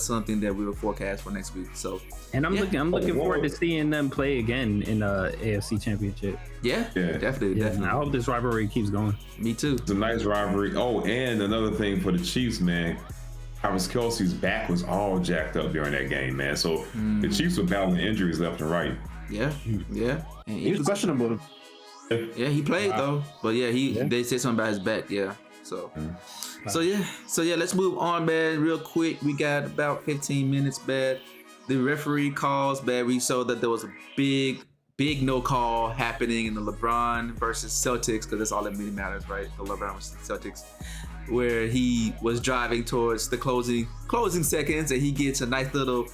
something that we will forecast for next week. So, and I'm looking forward to seeing them play again in the AFC Championship. Yeah, definitely. I hope this rivalry keeps going. Me too. It's a nice rivalry. Oh, and another thing for the Chiefs, man. Travis Kelce's back was all jacked up during that game, man. So the Chiefs were battling injuries left and right. Yeah. And He was questionable. Yeah, he played though, but they said something about his back. Yeah. So, so yeah, let's move on, man. Real quick, we got about 15 minutes, man. The referee calls, man. We saw that there was a big no call happening in the LeBron versus Celtics, because that's all that really matters, right? The LeBron versus Celtics, where he was driving towards the closing seconds, and he gets a nice little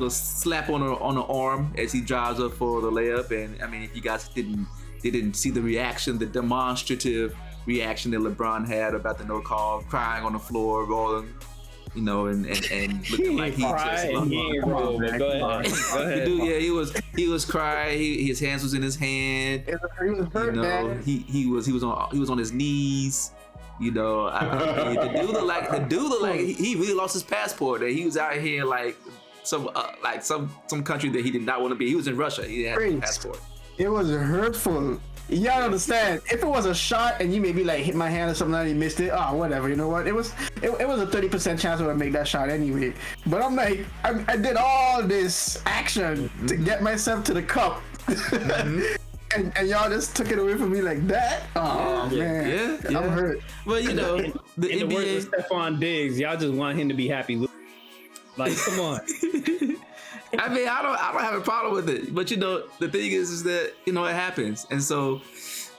slap on the arm as he drives up for the layup. And I mean, if you guys didn't see the reaction, the demonstrative reaction that LeBron had about the no call, crying on the floor, rolling, you know, and looking like he just loved it. Go ahead. Dude, yeah, he was crying. His hands was in his hand. He was hurt, man. He was on his knees. You know, the dude looked like he really lost his passport. That he was out here like some country that he did not want to be. He was in Russia. He didn't have a passport. It was hurtful. You gotta understand. If it was a shot and you maybe like hit my hand or something and you missed it, whatever. You know what? It was a 30% chance I would make that shot anyway. But I'm like, I did all this action to get myself to the cup, and y'all just took it away from me like that. Oh man, yeah. I'm hurt. Well, you know, the In the words NBA. of Stephon Diggs, y'all just want him to be happy. Like, come on. I mean, I don't have a problem with it, but you know, the thing is that you know it happens, and so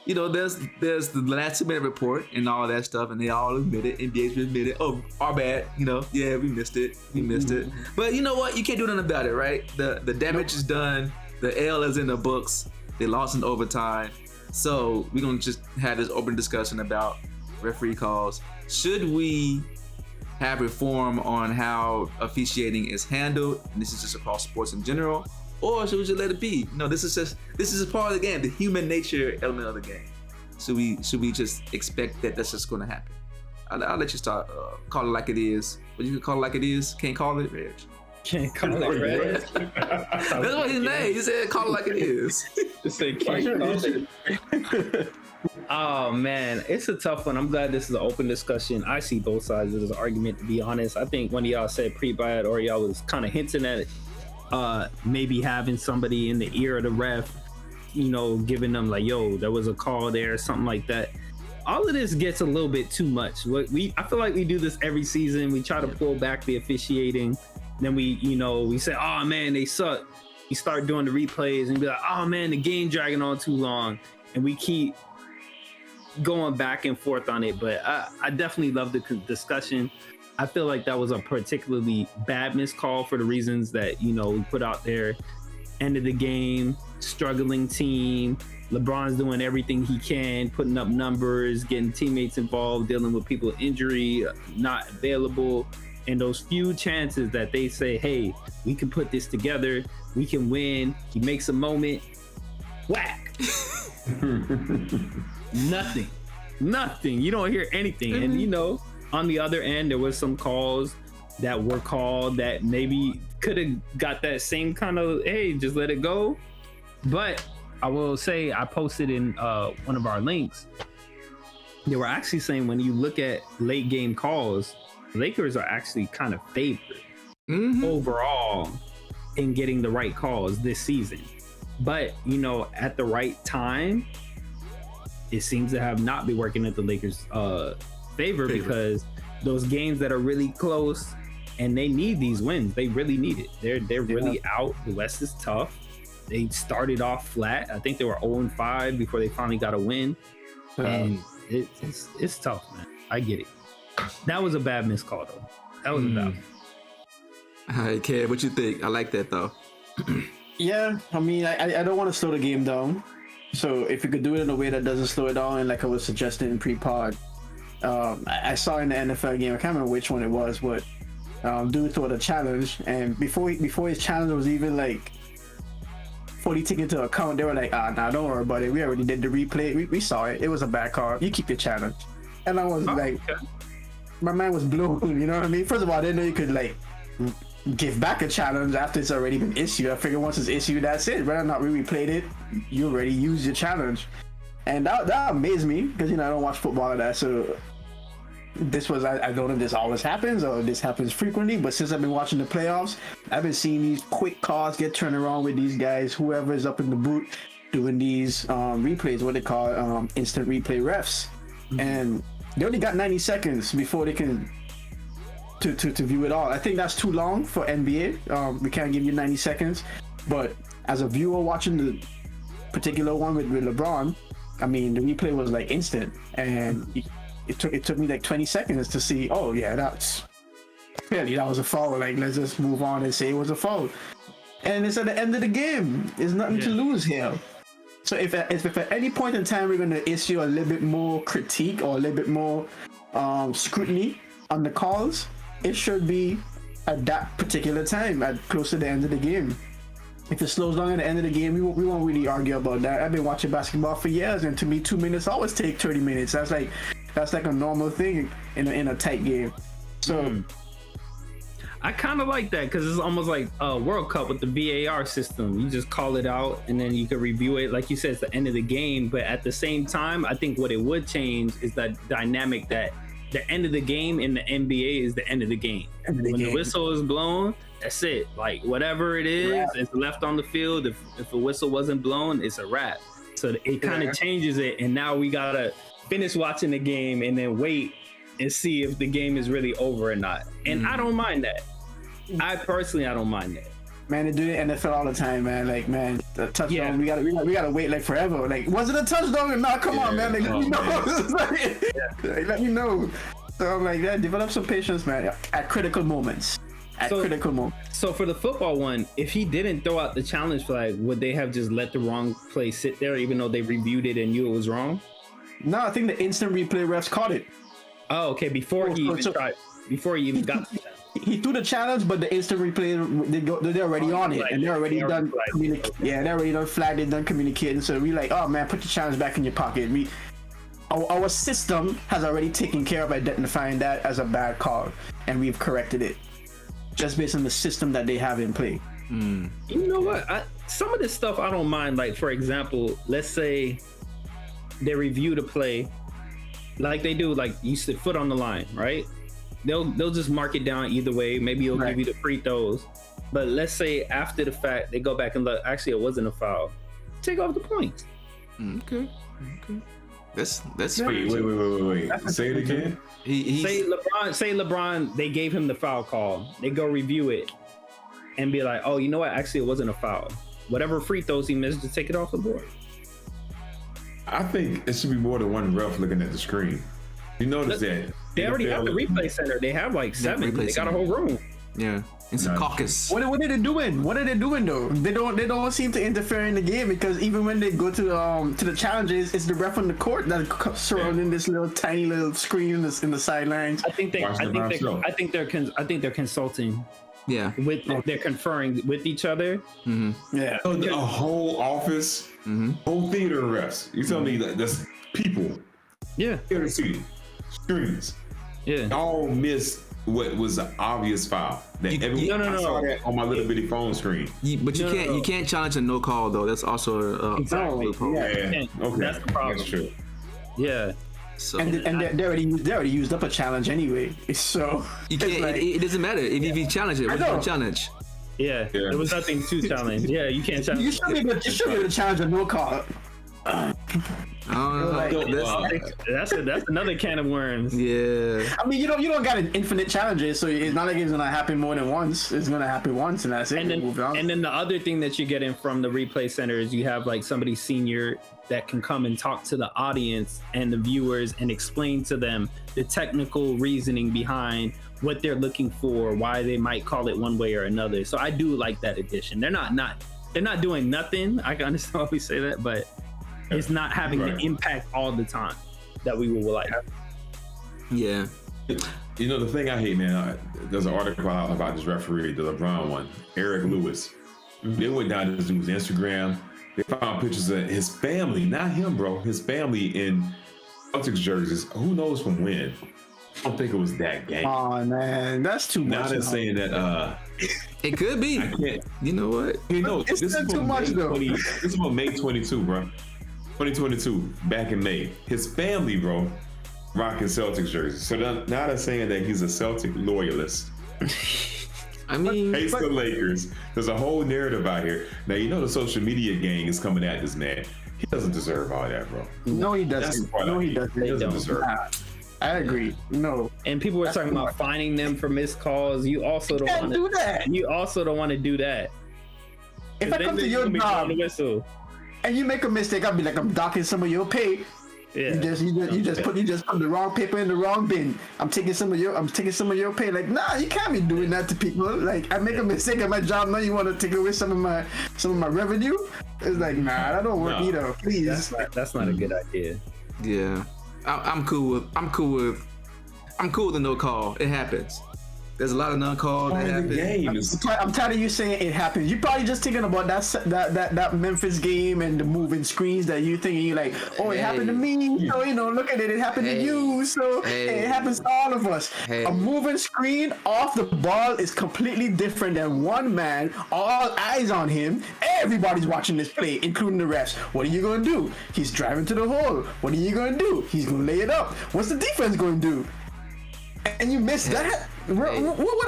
you know, there's the last 2 minute report and all that stuff, and they all admit it. NBA's admit it. Oh, our bad. You know, yeah, we missed it. But you know what? You can't do nothing about it, right? The damage is done. The L is in the books. They lost in overtime. So we're gonna just have this open discussion about referee calls. Should we have reform on how officiating is handled, and this is just across sports in general, or should we just let it be? No, this is a part of the game, the human nature element of the game. Should we just expect that that's just going to happen? I'll let you start. Call it like it is. What you can call it like it is? Can't call it, Reg. Can't call it red. That's what his name. He said, "Call it like it is." Just say can't call it. Oh man, it's a tough one. I'm glad this is an open discussion. I see both sides of this argument, to be honest. I think one of y'all said pre-buy or y'all was kind of hinting at it. Maybe having somebody in the ear of the ref, you know, giving them like, yo, there was a call there, something like that. All of this gets a little bit too much. I feel like we do this every season. We try to pull back the officiating. Then we say, oh man, they suck. We start doing the replays and be like, oh man, the game dragging on too long. And we keep going back and forth on it. But I definitely love the discussion. I feel like that was a particularly bad missed call for the reasons that, you know, we put out there. End of the game, struggling team. LeBron's doing everything he can, putting up numbers, getting teammates involved, dealing with people with injury, not available. And those few chances that they say, hey, we can put this together, we can win. He makes a moment, whack. Nothing. You don't hear anything. And you know, on the other end, there was some calls that were called that maybe could have got that same kind of, hey, just let it go. But I will say, I posted in one of our links, they were actually saying when you look at late game calls, Lakers are actually kind of favored overall in getting the right calls this season. But, you know, at the right time, it seems to have not been working at the Lakers' favor because those games that are really close and they need these wins, they really need it. They're really out. The West is tough. They started off flat. I think they were 0-5 before they finally got a win. And it's tough, man. I get it. That was a bad missed call, though. That was a bad one. All right, Kev, what you think? I like that, though. Yeah, I mean, I don't want to slow the game down. So if you could do it in a way that doesn't slow it down, and like I was suggesting in pre-pod, I saw in the NFL game, I can't remember which one it was, but dude threw a challenge, and before his challenge was even like fully taken into account, they were like, nah, don't worry about it. We already did the replay. We saw it. It was a bad call. You keep your challenge. And I was my mind was blown, you know what I mean? First of all, I didn't know you could like give back a challenge after it's already been issued. I figured once it's issued, that's it. Whether or not we replayed it, you already used your challenge. And that amazed me because, you know, I don't watch football or that. So this was, I don't know if this always happens or this happens frequently, but since I've been watching the playoffs, I've been seeing these quick calls get turned around with these guys, whoever is up in the booth doing these replays, what they call instant replay refs. And they only got 90 seconds before they can to view it all. I think that's too long for NBA. We can't give you 90 seconds, but as a viewer watching the particular one with LeBron, I mean, the replay was like instant, and it took me like 20 seconds to see, oh yeah, that's clearly that was a foul. Like, let's just move on and say it was a foul. And it's at the end of the game. There's nothing to lose here. So if at any point in time we're going to issue a little bit more critique or a little bit more scrutiny on the calls, it should be at that particular time, at close to the end of the game. If it slows down at the end of the game, we won't really argue about that. I've been watching basketball for years, and to me, 2 minutes always take 30 minutes. That's like a normal thing in a tight game. So I kind of like that because it's almost like a World Cup with the VAR system. You just call it out and then you can review it. Like you said, it's the end of the game. But at the same time, I think what it would change is that dynamic that the end of the game in the NBA is the end of the game. When the whistle is blown, that's it. Like whatever it is, it's left on the field. If a whistle wasn't blown, it's a wrap. So it kind of changes it. And now we got to finish watching the game and then wait and see if the game is really over or not. And I don't mind that. I don't mind that. Man, they do it in the NFL all the time, man. Like, man, the touchdown, we gotta wait like forever. Like, was it a touchdown? No, come on, man. Like, let me know. Like, let me know. So I'm like, yeah, develop some patience, man. At critical moments. So for the football one, if he didn't throw out the challenge flag, would they have just let the wrong play sit there, even though they reviewed it and knew it was wrong? No, I think the instant replay refs caught it. Oh, okay. Before he even got the challenge. He threw the challenge, but the instant replay, they're already on it, and they're already done. They're already done flagged. They're done communicating. So we like, oh man, put your challenge back in your pocket. Our system has already taken care of identifying that as a bad call, and we've corrected it just based on the system that they have in play. You know what? Some of this stuff I don't mind. Like for example, let's say they review the play, like they do, like you said, foot on the line, right? They'll just mark it down either way. Maybe it'll give you the free throws. But let's say after the fact, they go back and look, actually it wasn't a foul. Take off the points. Okay. That's wait. Say it again. Say LeBron, they gave him the foul call. They go review it and be like, oh, you know what? Actually, it wasn't a foul. Whatever free throws he missed, just take it off the board. I think it should be more than one ref looking at the screen. You notice that they already have the replay center. They have like 7. They got a whole room. Yeah, it's a caucus. What are they doing? What are they doing though? They don't seem to interfere in the game, because even when they go to the challenges, it's the ref on the court that's surrounding this little tiny little screen in the sidelines. I think they're consulting. Yeah, they're conferring with each other. Yeah, a whole office, whole theater of refs. You tell me that that's people. Yeah, theater seating, screens. Yeah, all missed what was an obvious foul. That I saw that on my little bitty phone screen. But you can't challenge a no call though. That's also exactly. Okay, that's the problem. That's true. Yeah. So they already used up a challenge anyway. So you can't. Like, it doesn't matter if you challenge it. What's your challenge? Yeah, there was nothing to challenge. Yeah, you can't challenge. You should be able to challenge a no call. That's another can of worms. Yeah. I mean, you don't got an infinite challenges, so it's not like it's gonna happen more than once. It's gonna happen once, and that's it. And then the other thing that you're getting from the replay center is you have like somebody senior that can come and talk to the audience and the viewers and explain to them the technical reasoning behind what they're looking for, why they might call it one way or another. So I do like that addition. They're not doing nothing. I can understand why we say that, but it's not having the impact all the time that we would like. Yeah. You know, the thing I hate, man, there's an article out about this referee, the LeBron one, Eric Lewis. They went down to this dude's Instagram. They found pictures of his family, not him, bro. His family in Celtics jerseys. Who knows from when? I don't think it was that game. Oh man, that's too much. Now they're saying that it could be. I can't. You know what? You know, this is too much though. This is from May 22, bro. 2022, back in May. His family, bro, rocking Celtics jerseys. So now they're saying that he's a Celtic loyalist. I mean, hates the Lakers. There's a whole narrative out here. Now, you know the social media gang is coming at this man. He doesn't deserve all that, bro. No, he doesn't. He doesn't deserve it. I agree. No. And people were talking about fining them for missed calls. You also don't want to do that. You also don't want to do that. If I come to your job and you make a mistake, I'll be like, I'm docking some of your pay. Yeah. You just put the wrong paper in the wrong bin. I'm taking some of your pay. Like, nah, you can't be doing that to people. Like, I make a mistake at my job, now you want to take away some of my revenue? It's like, nah, that don't work either. Please. That's not a good idea. Yeah. I'm cool with the no call. It happens. There's a lot of non-call that happen. I'm tired of you saying it happens. You're probably just thinking about that Memphis game and the moving screens that you thinking you like, oh, it happened to me. So look at it. It happened to you. So it happens to all of us. A moving screen off the ball is completely different than one man, all eyes on him. Everybody's watching this play, including the refs. What are you gonna do? He's driving to the hole. What are you gonna do? He's gonna lay it up. What's the defense gonna do? And you missed that. What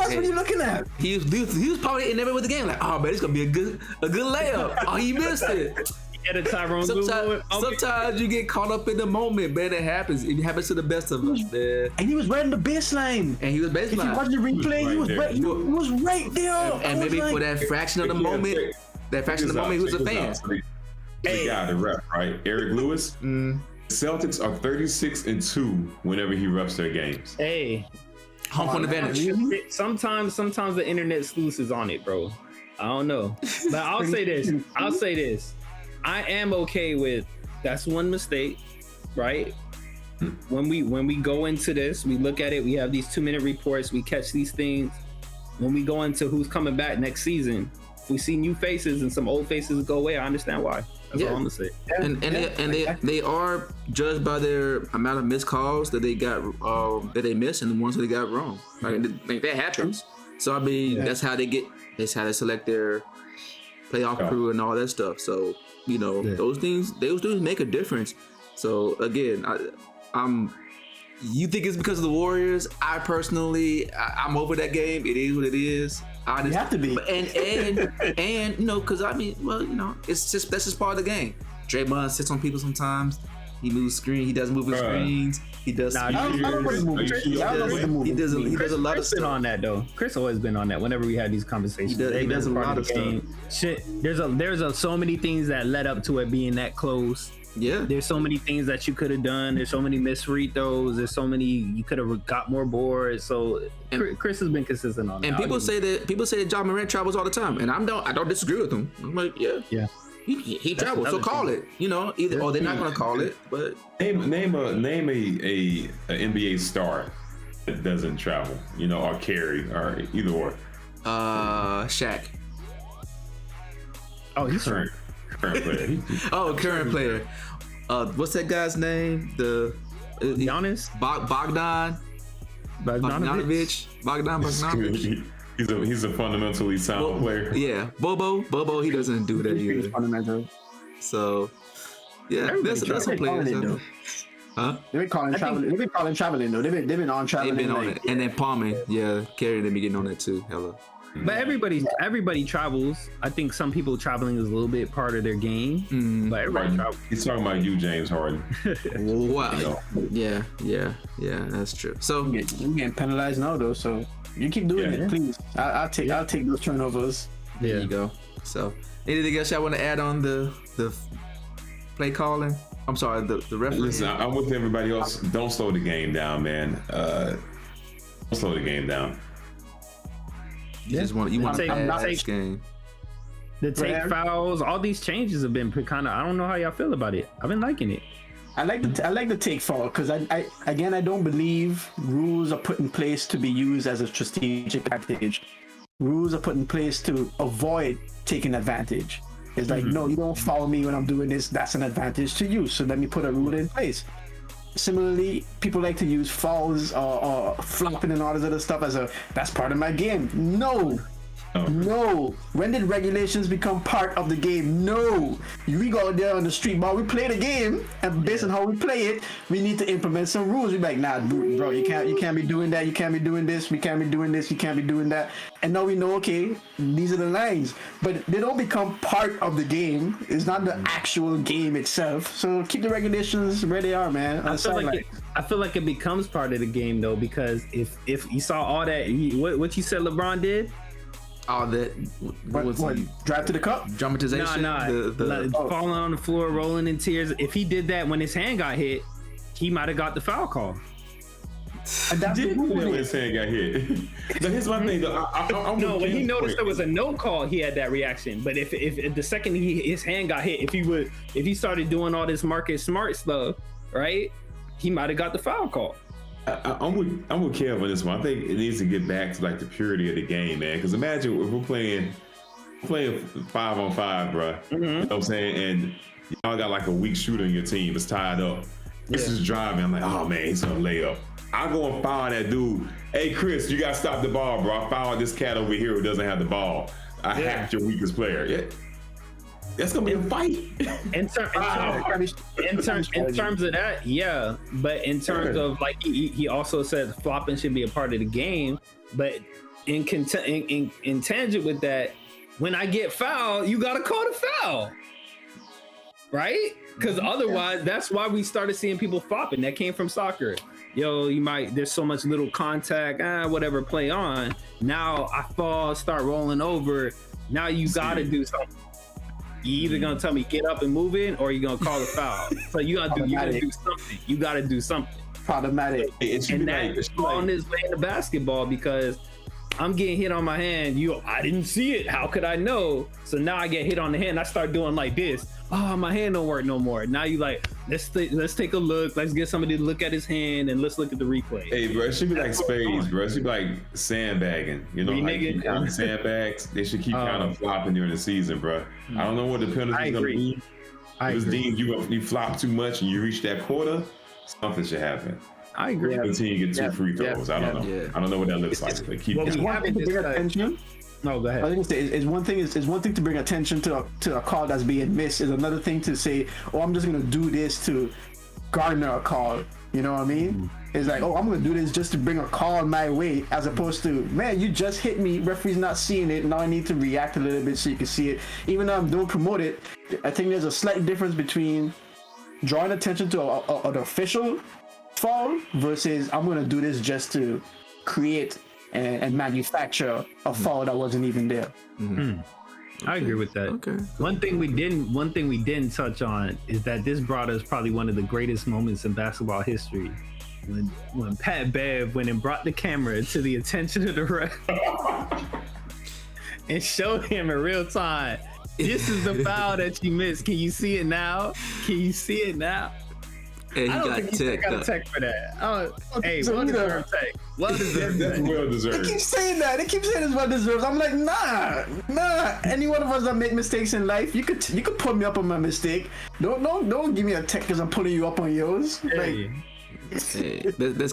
else were you looking at? He was probably in there with the game like, oh man, it's gonna be a good layup. Oh, he missed it. Sometimes you get caught up in the moment, man. It happens. It happens to the best of us, man. And he was right in the baseline. If you watch the replay, he was right. He was right there. And maybe for that fraction of the moment, he was a fan. The guy, the ref, right? Eric Lewis. Celtics are 36-2 whenever he refs their games. Hey, home court advantage. Sometimes the internet sluices on it, bro. I don't know, but I'll say this. I am okay with that's one mistake, right? When we go into this, we look at it. We have these 2-minute reports. We catch these things. When we go into who's coming back next season, if we see new faces and some old faces go away, I understand why. That's all I'm gonna say. And they are judged by their amount of missed calls that they got that they missed and the ones that they got wrong. Like that happens. So I mean, that's how they select their playoff crew and all that stuff. So those things make a difference. So again, you think it's because of the Warriors? I personally, I'm over that game. It is what it is. You have to be. And because it's that's just part of the game. Draymond sits on people sometimes. He moves screen. He does moving screens. He does. He does a lot of stuff on that though. Chris always been on that. Whenever we had these conversations, he does a lot of stuff. Shit, there's so many things that led up to it being that close. Yeah, there's so many things that you could have done. There's so many missed free throws. There's so many you could have got more boards. So Chris has been consistent on that. And people say that John Morant travels all the time, and I don't disagree with him. I'm like, yeah. He travels, so call it. Either or they're not gonna call it. But name a NBA star that doesn't travel, or carry, or either or. Shaq. Oh, he's current player. Current player. What's that guy's name? Giannis? Bogdanovich. He's a fundamentally sound player. Yeah, Bobo, he doesn't do that either. Fundamental. So, yeah, that's some players. Huh? They've been calling traveling though. They've been on traveling. They've been on it, and then palming. Yeah, Carrie and them be getting on that too. Hella. But everybody travels. I think some people traveling is a little bit part of their game. But everybody travels. He's talking about you, James Harden. Wow. Yeah, that's true. So you're getting penalized now though. So you keep doing it, please. I'll take those turnovers. There you go. So anything else y'all want to add on the play calling? I'm sorry, the referee. Listen, I'm with everybody else. Don't slow the game down, man. Don't slow the game down. You want to take game. The take fouls, all these changes have been kind of. I don't know how y'all feel about it. I've been liking it. I like the take foul because I don't believe rules are put in place to be used as a strategic advantage. Rules are put in place to avoid taking advantage. It's like, no, you don't foul me when I'm doing this. That's an advantage to you. So let me put a rule in place. Similarly, people like to use fouls or flopping and all this other stuff that's part of my game. No. When did regulations become part of the game? No. We go out there on the street ball, we play the game, and based on how we play it, we need to implement some rules. We're like, nah, bro, you can't be doing that. You can't be doing this. We can't be doing this. You can't be doing that. And now we know, okay, these are the lines, but they don't become part of the game. It's not the actual game itself. So keep the regulations where they are, man. I feel like it becomes part of the game though, because if you saw all that, what you said LeBron did. All that. What? Drive to the cup? Dramatization? Falling on the floor, rolling in tears. If he did that when his hand got hit, he might have got the foul call. And that's when his hand got hit. So here's my thing though. When he noticed there was a no call, he had that reaction. But if the second his hand got hit, if he started doing all this Marcus Smart stuff, right, he might have got the foul call. I'm with Kev on this one. I think it needs to get back to like the purity of the game, man. Because imagine if we're playing 5-on-5, bro. You know what I'm saying? And y'all got like a weak shooter in your team. It's tied up. This is driving. I'm like, oh man, he's gonna lay up. I go and foul that dude. Hey Chris, you gotta stop the ball, bro. I fouled this cat over here who doesn't have the ball. I hacked your weakest player. Yeah. That's gonna be a fight. In terms of that, yeah. But in terms of like he also said flopping should be a part of the game. But in tangent with that, when I get fouled, you gotta call the foul, right? Because otherwise, that's why we started seeing people flopping. That came from soccer. Yo, there's so much little contact, whatever, play on. Now I fall, start rolling over. Now you gotta do something. You either gonna tell me get up and move in, or you gonna call the foul. So you gotta do something. You gotta do something. Problematic. And that's on his way into basketball, because I'm getting hit on my hand. I didn't see it. How could I know? So now I get hit on the hand. I start doing like this. Oh, my hand don't work no more. Now you like, let's take a look. Let's get somebody to look at his hand and let's look at the replay. Hey, bro, it should be like spades, bro. It should be like sandbagging. You know, like keep counting sandbags. They should keep kind of flopping during the season, bro. I don't know what the penalty is gonna be. If it's deemed you flop too much and you reach that quarter, something should happen. I agree. The team get 2 free throws. I don't know. Yeah. I don't know what that looks like. But keep attention. No, go ahead. I was gonna say it's one thing to bring attention to a call that's being missed. Is another thing to say, oh, I'm just gonna do this to garner a call. You know what I mean? It's like, oh, I'm gonna do this just to bring a call my way, as opposed to, man, you just hit me, referee's not seeing it, now I need to react a little bit so you can see it. Even though I'm doing promote it, I think there's a slight difference between drawing attention to an official foul versus I'm gonna do this just to create and manufacture a foul that wasn't even there. I agree with that. Okay. One thing we didn't touch on is that this brought us probably one of the greatest moments in basketball history. When Pat Bev went and brought the camera to the attention of the ref and showed him in real time, this is the foul that you missed. Can you see it now? Can you see it now? Hey, I don't think he got a tech for that. Hey, well-deserved tech. Well-deserved tech. Well-deserved. They keep saying that. They keep saying it's well-deserved. I'm like, nah. Any one of us that make mistakes in life, you could put me up on my mistake. Don't give me a tech because I'm putting you up on yours. Hey. That's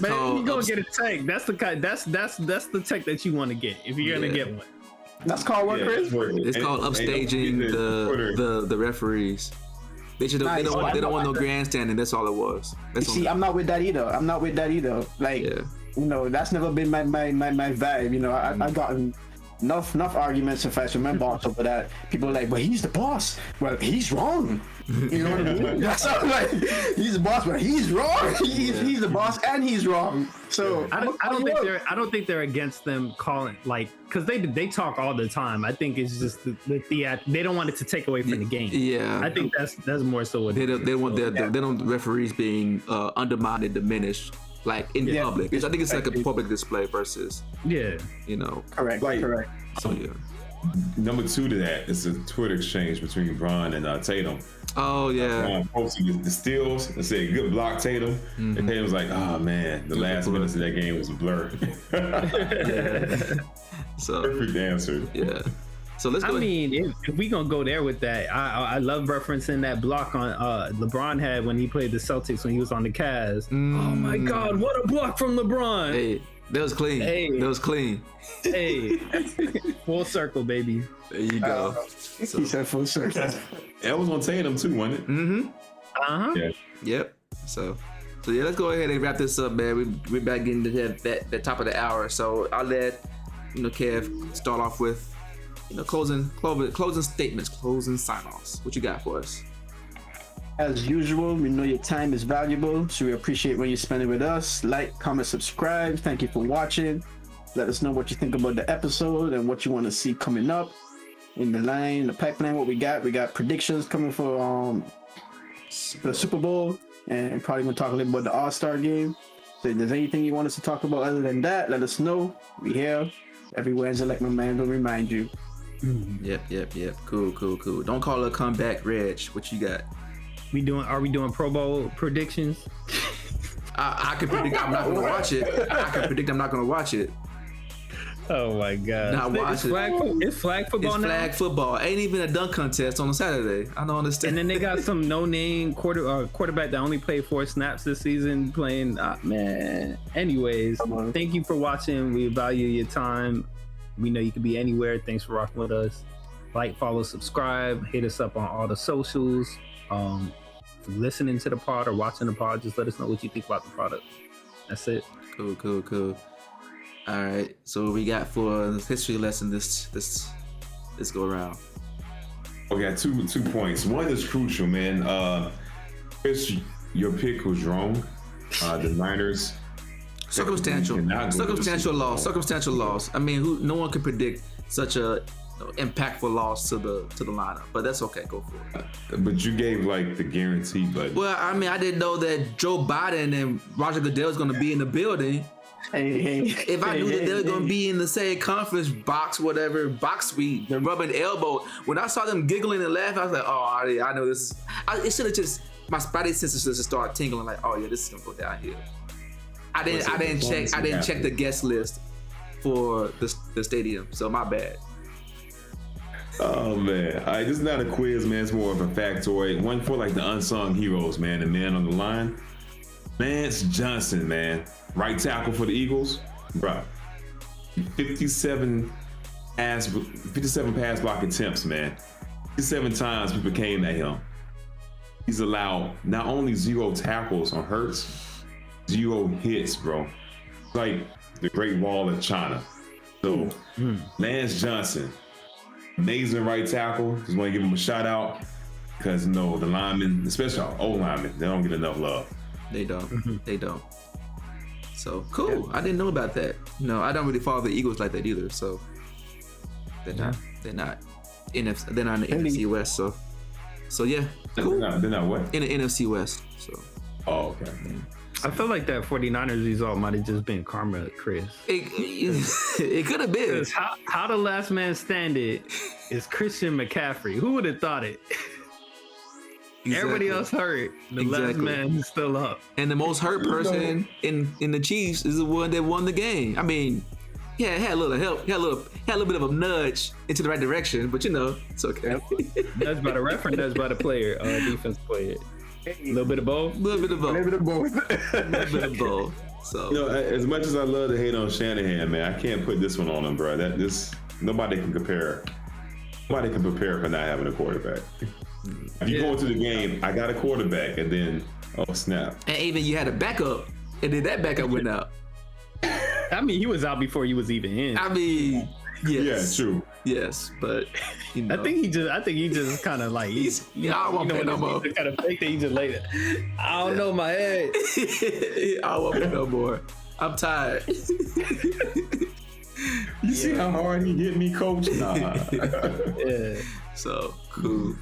man, called. You gonna get a tech. That's the kind. That's the tech that you want to get if you're gonna get one. That's called what, Chris? It's called upstaging the referees. They don't want no grandstanding. That's all it was. See, I'm not with that either. Like, you know, that's never been my vibe. You know, I've gotten enough arguments and fights with my boss over that. People are like, but he's the boss. Well, he's wrong. You know what I mean? That's how, like, he's the boss, but he's wrong. He's the boss and he's wrong. So I don't think they're against them calling, like, because they talk all the time. I think it's just they don't want it to take away from the game. Yeah, I think that's more so what they don't referees being undermined and diminished, like in public. I think it's like a public display versus you know, correct. So yeah. Number 2 to that is a Twitter exchange between Bron and Tatum. Oh yeah. Bron posted the steals and said, "Good block, Tatum." And Tatum was like, "Oh man, the last minutes of that game was a blur." So perfect answer. Yeah. So let's go. I mean, if we gonna go there with that, I love referencing that block on LeBron had when he played the Celtics when he was on the Cavs. Oh my God, what a block from LeBron! Hey, that was clean. That was clean. Hey, full circle, baby. There you go. He said full circle. That was on Tatum too, wasn't it? Yeah. Yep. So yeah, let's go ahead and wrap this up, man. We're back into that top of the hour. So I'll let Kev start off with closing statements, closing sign-offs. What you got for us? As usual, we know your time is valuable, so we appreciate when you spend it with us. Like, comment, subscribe. Thank you for watching. Let us know what you think about the episode and what you want to see coming up in the pipeline. What we got predictions coming for the Super Bowl, and probably gonna talk a little about the All-Star game. So if there's anything you want us to talk about other than that, let us know. We here every Wednesday, like my man will remind you. Yep. Cool. Don't call it a comeback, Reg. What you got? Are we doing Pro Bowl predictions? I can predict I'm not gonna watch it. I can predict I'm not gonna watch it. Oh my god! Not watch it. It's flag football It's now. flag football. Ain't even a dunk contest on a Saturday. I don't understand. And then they got some no-name quarterback that only played 4 snaps this season playing. Man. Anyways, thank you for watching. We value your time. We know you can be anywhere. Thanks for rocking with us. Like, follow, subscribe. Hit us up on all the socials. Listening to the pod or watching the pod, just let us know what you think about the product. That's it. Cool. All right. So what we got for the history lesson this go around? We got two points. One is crucial, man. Chris, your pick was wrong. The Niners. Circumstantial loss. I mean, no one can predict such a impactful loss to the lineup, but that's okay. Go for it. But you gave like the guarantee, but well, I mean, I didn't know that Joe Biden and Roger Goodell was going to be in the building. If I knew that they were going to be in the same conference box suite, rubbing elbow. When I saw them giggling and laughing, I was like, oh, I know this is. It should have just my spidey senses just start tingling like, oh yeah, this is gonna go downhill. I didn't check the guest list for the stadium, so my bad. Oh man, all right, this is not a quiz, man. It's more of a factoid. One for like the unsung heroes, man. The man on the line, Lance Johnson, man, right tackle for the Eagles, bro. 57 pass block attempts, man. 57 times people came at him. He's allowed not only 0 tackles on Hurts, 0 hits, bro. Like the Great Wall of China. So Lance Johnson, amazing right tackle. Just want to give him a shout out because the linemen, especially our old linemen, they don't get enough love. They don't. They don't. So cool. I didn't know about that. I don't really follow the Eagles like that either. So they're not. They're not in the NFC West. So yeah. Cool. They're not what? In the NFC West. So. Oh, okay. I feel like that 49ers result might have just been karma, Chris. It could have been. How the last man standing is Christian McCaffrey. Who would have thought it? Exactly. Everybody else hurt. The last man is still up. And the most hurt person in the Chiefs is the one that won the game. I mean, yeah, it had a little help. Had a little bit of a nudge into the right direction, but it's okay. Nudge by the ref or nudge by the player, defense player. A little bit of both. A little bit of both. So as much as I love to hate on Shanahan, man, I can't put this one on him, bro. Nobody can compare. Nobody can prepare for not having a quarterback. If you go into the game, I got a quarterback, and then snap. And even you had a backup, and then that backup went out. I mean, he was out before he was even in. I mean, yes. Yeah, true. Yes, but I think he just kind of like I don't want to play no more. Kind of fake that he just laid it. I don't know my head. I don't want to play no more. I'm tired. You see how hard he hit me, coach? Nah. Yeah. So cool.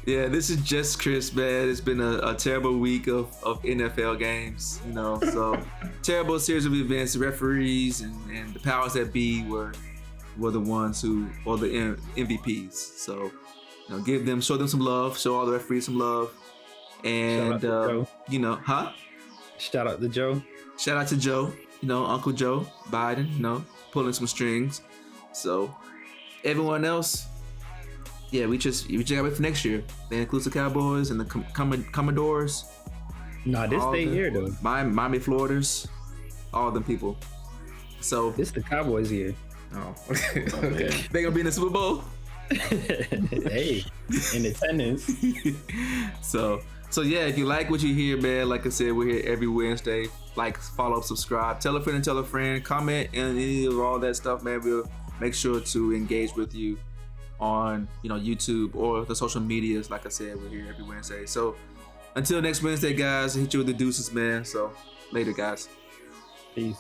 Yeah, this is just Chris, man. It's been a terrible week of NFL games, so terrible series of events. The referees and the powers that be were the ones who were the MVPs. So, show them some love, show all the referees some love. And, Shout out to Joe. Shout out to Joe, Uncle Joe Biden, pulling some strings. So, everyone else, yeah, we just gotta wait for next year. That includes the Cowboys and the Commodores. Nah, this stay here though. Miami Floriders, all them people. So this the Cowboys year. Oh, okay. They gonna be in the Super Bowl. Hey, in attendance. So yeah, if you like what you hear, man, like I said, we're here every Wednesday. Like, follow, subscribe, tell a friend and tell a friend, comment, and any of all that stuff, man. We'll make sure to engage with you on YouTube or the social medias. Like I said, we're here every Wednesday. So until next Wednesday, guys, I hit you with the deuces, man. So later, guys. Peace.